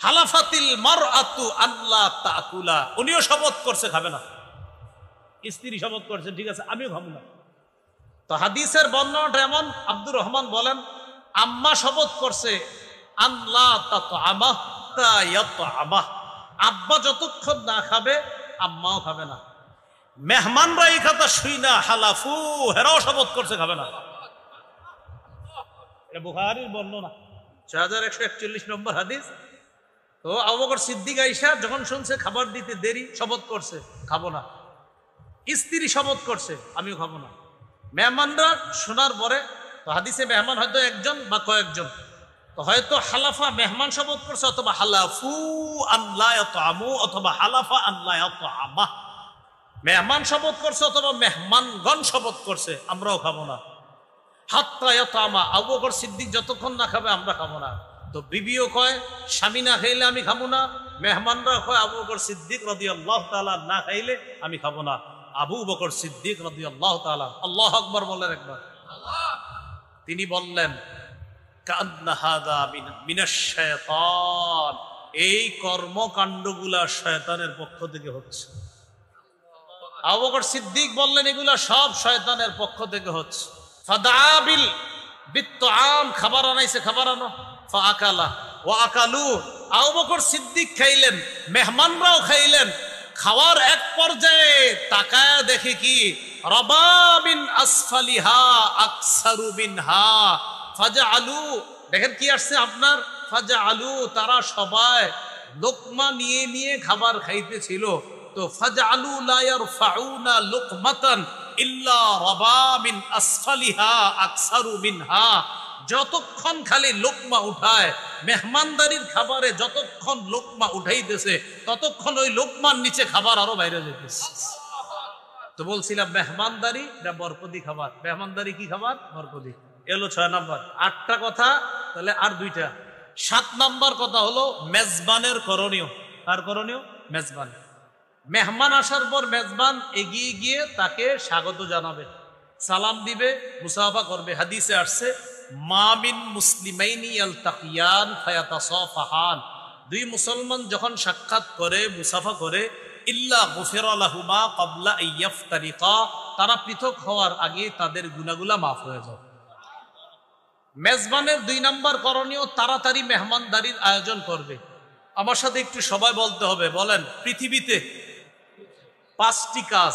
হালাফাতিল মারআতু আল্লা তাকুলা, উনিও শপথ করছে খাবে না। স্ত্রী শপথ করছে, ঠিক আছে আমিও খাবো না। তো হাদিসের বর্ণনাটা এমন, আব্দুর রহমান বলেন, আম্মা শপথ করছে আল্লাহ তাতআমাহ তা ইয়াতআমাহ, আব্বা যতক্ষণ না খাবে আম্মাও খাবে না। মেহমানরা এই কথা শুই না হালাফু, হেরাও শপথ করছে খাবে না। এটা বুখারীর বর্ণনা, 6141 নম্বর হাদিস। তো আবু বকর সিদ্দিক আয়েশা যখন শুনছে খাবার দিতে দেরি, শপথ করছে খাবো না। স্ত্রী শপথ করছে আমিও খাবো না। মেহমানরা শোনার পরে, তো হাদিসে মেহমান হয়তো একজন বা কয়েকজন, তো হয়তো হালাফা মেহমান শপথ করছে, অথবা হালাফু আল্লাহ ইয়াতআমু, অথবা হালাফা আল্লাহ ইয়াতআমা, মেহমান শপথ করছে অথবা মেহমানগণ শপথ করছে আমরাও খাবো না। হাত্তা ইয়াতআমা, আবু বকর সিদ্দিক যতক্ষণ না খাবে আমরা খাবো না। তো বিবিও কয়, স্বামী না খাইলে আমি খাবো না। মেহমানরা কয়, আবু বকর সিদ্দিক রাদিয়াল্লাহু তাআলা না খাইলে আমি খাবো না। আবু বকর সিদ্দিক রাদিয়াল্লাহু তাআলা, আল্লাহু আকবার বলেন একবার। তিনি বললেন, কান্না হাযা মিনাশ শাইতান, এই কর্মকাণ্ডগুলা শয়তানের পক্ষ থেকে হচ্ছে। আবু বকর সিদ্দিক বললেন এগুলা সব শয়তানের পক্ষ থেকে হচ্ছে। ফাদাবিল বিত্তাম, খাবার আনাইছে, খাবার আনো, ফাআকালা ওয়া আকালু। আবু বকর সিদ্দিক খাইলেন, মেহমানরাও খাইলেন। খাওয়ার এক পর্যায়ে তাকায়া দেখে কি, রবাবিন আসফালিহা আকসারু বিনহা ফাজআলু। দেখেন কি আসছে আপনার, ফাজআলু, তারা সবাই লোকমা নিয়ে নিয়ে খাবার খাইতেছিল। তো ফাজআলু লা ইয়ারফাউনা লুকমাতান ইল্লা রবাবিন আসফালিহা আকসারু বিনহা। যতক্ষণ খালি লোকমা উঠায়, মেহমানদারির খাবারে যতক্ষণ লোকমা উঠাইতেছে ততক্ষণ ওই লোকমার নিচে খাবার আরো বাইরে যেতেছে। তো বলছিলাম মেহমানদারি এটা বরকতি খাবার। মেহমানদারি কি খাবার? বরকতি। এলো 6 নাম্বার। 8টা কথা, তাহলে আর 2টা। 7 নাম্বার কথা হলো মেজবানের করণীয়। আর করণীয় মেজবান, মেহমান আসার পর মেজবান এগিয়ে গিয়ে তাকে স্বাগত জানাবে, সালাম দিবে, মুসাফা করবে। হাদিসে আসছে মা মিন মুসলিমাইনি ইয়ালতাকিয়ান ফায়াতাসাফাহান, 2 মুসলমান যখন সাক্ষাৎ করে, মুসাফা করে, ইল্লা গুফিরা লাহুমা ক্বাবলা আইয়াফতারিকা, তারা পৃথক হওয়ার আগে তাদের গুনাহগুলো মাফ হয়ে যায়। মেজবানের 2 নাম্বার করণীয় তাড়াতাড়ি মেহমানদারির আয়োজন করবে। আমার সাথে একটু সবাই বলতে হবে, বলেন। পৃথিবীতে 5টি কাজ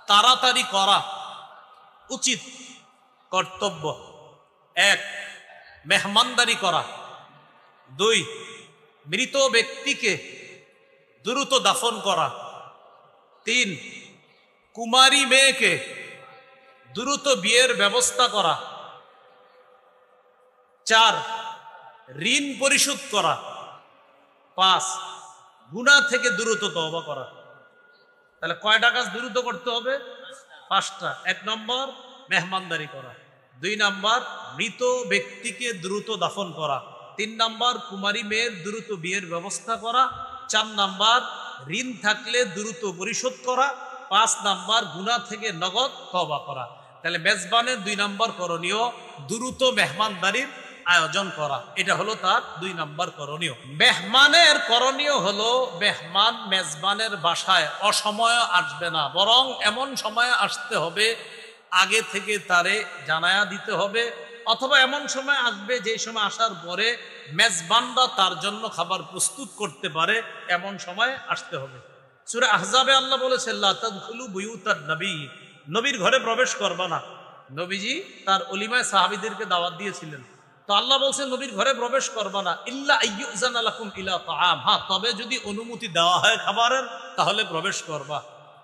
তাড়াতাড়ি করা উচিত, কর্তব্য। 1, মেহমানদারি করা। 2, মৃত ব্যক্তিকে দ্রুত দাফন করা। 3, কুমারী মেয়েকে দ্রুত বিয়ের ব্যবস্থা করা। 4, ঋণ পরিশোধ করা। 5, গুনাহ থেকে দ্রুত তওবা করা। তাহলে কয়টা কাজ দ্রুত করতে হবে? 5টা। 1 নম্বর মেহমানদারি করা, 2 নাম্বার মৃত ব্যক্তিকে দ্রুত দাফন করা, 3 নাম্বার কুমারী মেয়ের দ্রুত বিয়ের ব্যবস্থা করা, 4 নাম্বার ঋণ থাকলে দ্রুত পরিশোধ করা, 5 নাম্বার গুনাহ থেকে নগদ তওবা করা। তাহলে মেজবানের 2 নাম্বার করণীয় দ্রুত মেহমানদারির আয়োজন করা। এটা হলো তার 2 নাম্বার করণীয়। মেহমানের করণীয় হলো মেহমান মেজবানের বাসায় অসময়ে আসবে না, বরং এমন সময়ে আসতে হবে আগে থেকে তারে জানায়া দিতে হবে, অথবা এমন সময় আসবে যে সময় আসার পরে মেজবানরা তার জন্য খাবার প্রস্তুত করতে পারে, এমন সময় আসতে হবে। সূরা আহজাবে আল্লাহ বলেছেন লা তাদখুলু বুয়ুতান নবী, নবীর ঘরে প্রবেশ করবা না। নবীজি তার অলিমায় সাহাবীদেরকে দাওয়াত দিয়েছিলেন, তো আল্লাহ বলছেন নবীর ঘরে প্রবেশ করবা না, ইল্লা আইয়ুযানা লাকুম ইলা তাআম, হ্যাঁ তবে যদি অনুমতি দেওয়া হয় খাবারের তাহলে প্রবেশ করবা।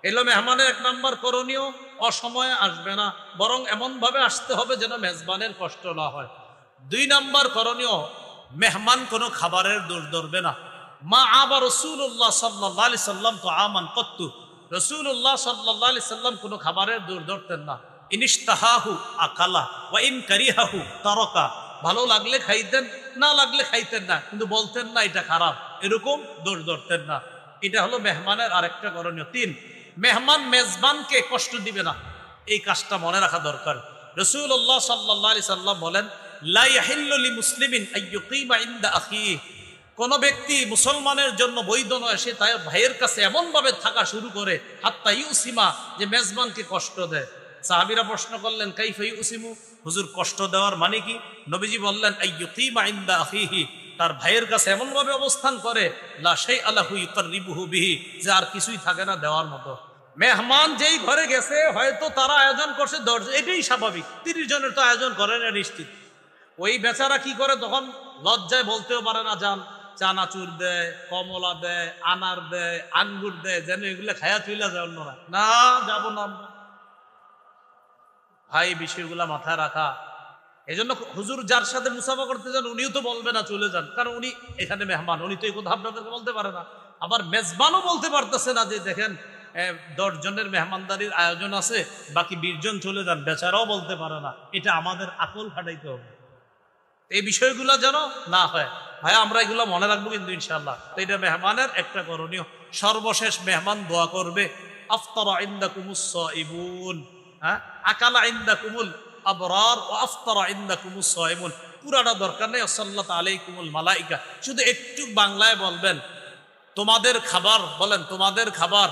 এলো মেহমানের 1 নাম্বার করণীয়, অসময়ে আসবে না, বরং এমন ভাবে আসতে হবে যেন মেজবানের কষ্ট না হয়। 2 নাম্বার করণীয়, মেহমান কোনো খাবারের দোষ ধরবে না। মা আবা রাসূলুল্লাহ সাল্লাল্লাহু আলাইহি সাল্লাম তো আমান কত্তু, রাসূলুল্লাহ সাল্লাল্লাহু আলাইহি সাল্লাম কোনো খাবারের দোষ ধরতেন না। ইনিশতাহাহু আকালা ওয়া ইন কারিহাহু তারাকা, ভালো লাগলে খাইতেন, না লাগলে খাইতেন না, কিন্তু বলতেন না এটা খারাপ, এরকম দোষ ধরতেন না। এটা হলো মেহমানের আরেকটা করণীয়। 3, মেহমান মেজবানকে কষ্ট দিবে না, এই কাজটা মনে রাখা দরকার। রাসূলুল্লাহ সাল্লাল্লাহু আলাইহি সাল্লাম বলেন লা ইয়াহিল্লু লিমুসলিমিন আইয়ুকিমা ইনদা আখিহি, কোন ব্যক্তি মুসলমানের জন্য বৈধ নয় সে তার ভাইয়ের কাছে এমন ভাবে থাকা শুরু করে হাত্তা ইউসিমা, যে মেজবানকে কষ্ট দেয়। সাহাবীরা প্রশ্ন করলেন কাইফা ইউসিমু, হুজুর কষ্ট দেওয়ার মানে কি? নবীজি বললেন আইয়ুকিমা ইনদা আখিহি, তার ভাইয়ের কাছে এমন ভাবে অবস্থান করে লা শাইআ লাহু ইউকাররিবুহু বিহি, যে আর কিছুই থাকে না দেওয়ার মতো। মেহমান যেই ঘরে গেছে হয়তো তারা আয়োজন করছে 10, এটাই স্বাভাবিক, 30 জনের তো আয়োজন করে না নিশ্চিত। ওই বেচারা কি করে তখন লজ্জায় বলতেও পারে না, যান চানাচুর দেয়, কমলা দেয়, আনার দেয়, আঙ্গুর দেয়, যেন এগুলো খায়া চইলা যায় অন্যরা, না যাবো না আমরা। ভাই বিষয়গুলা মাথায় রাখা। এই জন্য হুজুর যার সাথে মুসাফা করতে যান উনিও তো বলবে না চলে যান, কারণ উনি এখানে মেহমান, উনি তো এই কথা আপনাদেরকে বলতে পারে না। আবার মেজবানও বলতে পারতেছে না যে দেখেন 10 জনের মেহমানদারির আয়োজন আছে, বাকি 20 জন চলে যান, বেচারাও বলতে পারে না। এটা আমাদের আকল খাটাইতে হবে, এই বিষয়গুলো যেন না হয়। ভাই আমরা এগুলো মনে রাখবো কিন্তু ইনশাআল্লাহ। তো এটা মেহমানের একটা করণীয়। সর্বশেষ মেহমান দোয়া করবে আফতারা ইনদাকুমুস সাইবুন, আকালা ইনদাকুমুল আবরার ওয়া আফতারা ইনদাকুমুস সাইমুন, পুরাটা দরকার নেই সাল্লাত আলাইকুমুল মালাইকা, শুধু একটু বাংলায় বলবেন তোমাদের খাবার, বলেন তোমাদের খাবার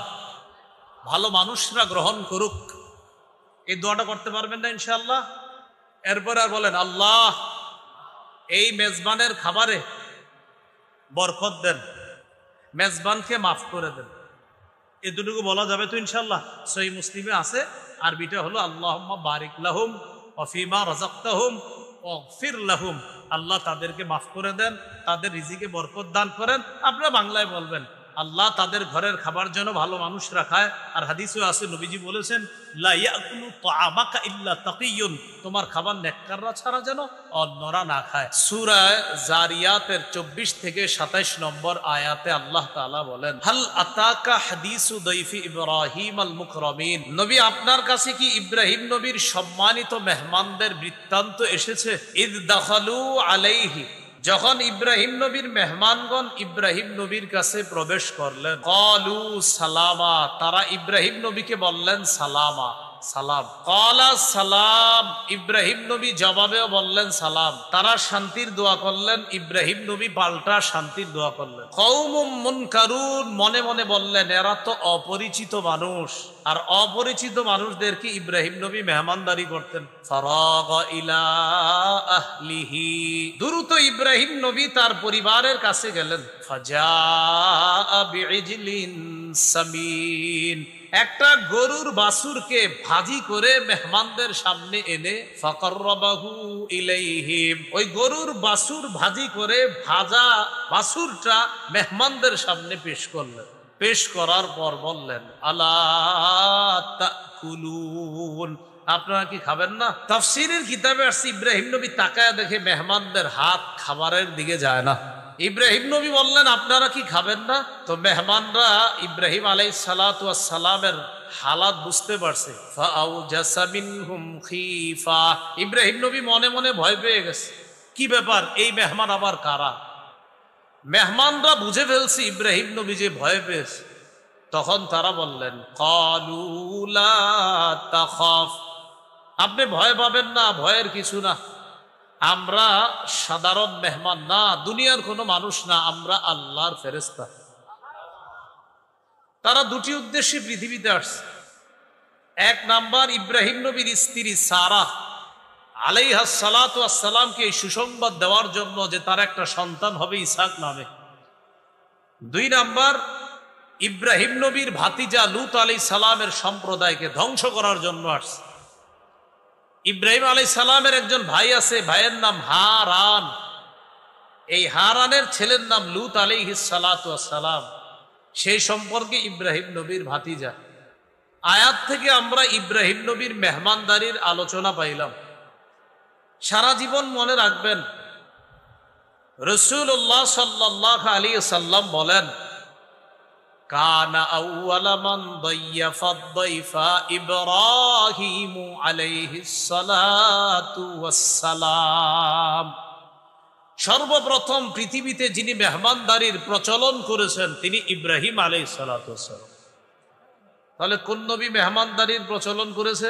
ভালো মানুষরা গ্রহণ করুক। এই দোয়াটা করতে পারবেন না ইনশাআল্লাহ? এরপর আর বলেন আল্লাহ এই মেজবানের খাবারে বরকত দেন, মেজবানকে মাফ করে দেন। এতটুকু বলা যাবে তো ইনশাআল্লাহ? সহিহ মুসলিমে আছে, আরবিটা হলো আল্লাহুম্মা বারিক লাহুম ওয়া ফিমা রাযাকতাহুম ওয়াগফির লাহুম। আল্লাহ তাদেরকে মাফ করে দেন, তাদের রিজিকে বরকত দান করেন। আপনারা বাংলায় বলবেন আল্লাহ তাদের ঘরের খাবার যেন ভালো মানুষরা খায়। আর হাদিসে আছে নবীজি বলেছেন লা ইয়াকুলু তাআমাকা ইল্লা তাকিয়ুন, তোমার খাবার নেককাররা ছাড়া যেন অন্যরা না খায়। সূরা জারিয়াতের 24 থেকে 27 নম্বর আয়াতে আল্লাহ তাআলা বলেন হাল আতাকা হাদিসু দাইফি ইব্রাহিম আল মুকরামিন, নবী আপনার কাছে কি ইব্রাহিম নবীর সম্মানিত মেহমানদের বৃত্তান্ত এসেছে? ইদ দাখালু আলাইহি, যখন ইব্রাহিম নবীর মেহমানগণ ইব্রাহিম নবীর কাছে প্রবেশ করলেন, ক্বালু সালামা, তারা ইব্রাহিম নবীকে বললেন সালামা, সালাম। ক্বালা সালাম, ইব্রাহিম নবী জবাবেও বললেন সালাম। তারা শান্তির দোয়া করলেন, ইব্রাহিম নবী পাল্টা শান্তির দোয়া করলেন। কওমুম মুনকারুন, মনে মনে বললেন এরা তো অপরিচিত মানুষ। আর অপরিচিত মানুষদেরকে ইব্রাহিম নবী মেহমানদারি করতেন। ফারাগা ইলা আহলিহি, দ্রুত ইব্রাহিম নবী তার পরিবারের কাছে গেলেন। ফাজাআ বিইজলিন সামিন, একটা গরুর বাছুরকে ভাজি করে মেহমানদের সামনে এনে ফাকাররাবাহু ইলাইহিম, ওই গরুর বাছুর ভাজি করে ভাজা বাছুরটা মেহমানদের সামনে পেশ করলেন। পেশ করার পর বললেন আলা তাকুলুন, আপনারা কি খাবেন না? তাফসীরের কিতাবে আসছে ইব্রাহিম নবী তাকায় দেখে মেহমানদের হাত খাবারের দিকে যায় না। ইব্রাহিম নবী বললেন আপনারা কি খাবেন না? তো মেহমানরা ইব্রাহিম আলাইহিস সালাতু ওয়াস সালামের হালাত বুঝতে পারছে। ফাআউজাসা মিনহুম খিফা, ইব্রাহিম নবী মনে মনে ভয় পেয়ে গেছে, কি ব্যাপার এই মেহমান আবার কারা? মেহমানরা বুঝে ফেলছে ইব্রাহিম নবী যে ভয় পেয়েছে। তখন তারা বললেন ক্বালু লা তাখাফ, আপনি ভয় পাবেন না, ভয়ের কিছু না, আমরা সাধারণ মেহমান না, দুনিয়ার কোনো মানুষ না, আমরা আল্লাহর ফেরেশতা। তারা দুটি উদ্দেশ্যে পৃথিবীতে আসছে। এক নাম্বার, ইব্রাহিম নবীর স্ত্রী সারা আলাইহাস সালাতু ওয়াস সালামকে এই সুসংবাদ দেওয়ার জন্য যে তার একটা সন্তান হবে ইসহাক নামে। দুই নাম্বার, ইব্রাহিম নবীর ভাতিজা লূত আলাইহিস সালামের সম্প্রদায়কে ধ্বংস করার জন্য আসছে। ইব্রাহিম আলাইহিস সালামের একজন ভাই আছে, ভাইয়ের নাম হারান। এই হারানের ছেলের নাম লূত আলাইহিস সালাতু ওয়াস সালাম, সেই সম্পর্কে ইব্রাহিম নবীর ভাতিজা। আয়াত থেকে আমরা ইব্রাহিম নবীর মেহমানদারির আলোচনা পাইলাম। সারা জীবন মনে রাখবেন, রাসূলুল্লাহ সাল্লাল্লাহু আলাইহি ওয়াসাল্লাম বলেন কানা আউওয়ালা মান দাইয়াফা দাইফা ইব্রাহিম আলাইহিস সালাতু ওয়াস সালাম, সর্বপ্রথম পৃথিবীতে যিনি মেহমানদারির প্রচলন করেছেন তিনি ইব্রাহিম আলাইহিস সালাতু ওয়াস সালাম। তাহলে কোন নবী মেহমানদারির প্রচলন করেছে?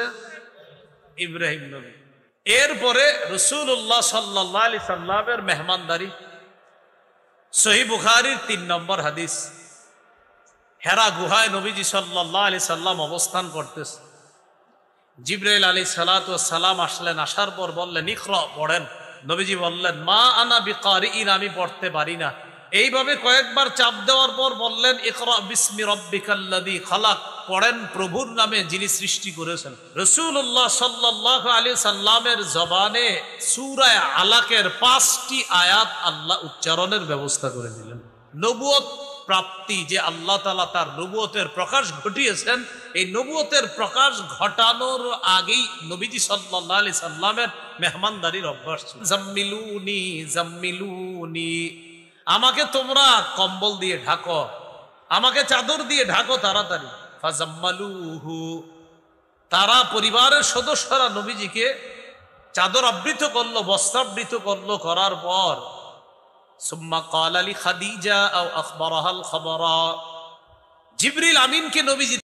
ইব্রাহিম নবী। এরপরে রাসূলুল্লাহ সাল্লাল্লাহু আলাইহি সাল্লামের মেহমানদারি। সহিহ বুখারীর 3 নম্বর হাদিস, হেরা গুহায় নবীজি সাল্লাল্লাহু আলাইহি সাল্লাম অবস্থান করতেছে। জিবরাইল আলাইহিস সালাতু ওয়াস সালাম আসলেন, আসার পর বললেন ইকরা, পড়েন। নবীজি বললেন মা আনা বিকারিইন, আমি পড়তে পারি না। এইভাবে কয়েকবার চাপ দেওয়ার পর বললেন ইকরা বিসমি রাব্বিকাল্লাযী খালাক, পড়েন প্রভুর নামে যিনি সৃষ্টি করেছেন। রাসূলুল্লাহ সাল্লাল্লাহু আলাইহি সাল্লামের জবানে সূরা আলাকের 5টি আয়াত আল্লাহ উচ্চারণের ব্যবস্থা করে দিলেন। নবুয়ত প্রাপ্তি, যে আল্লাহ তাআলা তার নবুয়তের প্রকাশ ঘটিয়েছেন, এই নবুয়তের প্রকাশ ঘটানোর আগেই নবীজি সাল্লাল্লাহু আলাইহি সাল্লামের মেহমানদারির অভ্যাস ছিল। জাম্মিলুনি জাম্মিলুনি, আমাকে তোমরা কম্বল দিয়ে ঢাকো, আমাকে চাদর দিয়ে ঢাকো তাড়াতাড়ি। ফাজাম্মালুহু, তারা পরিবারের সদস্যরা নবীজিকে চাদর আবৃত করলো, বস্ত্রাবৃত করলো। করার পর সুম্মা ক্বালা লি খাদিজা আও আখবারাহাল খাবারা, জিবরিল আমিনকে নবীজি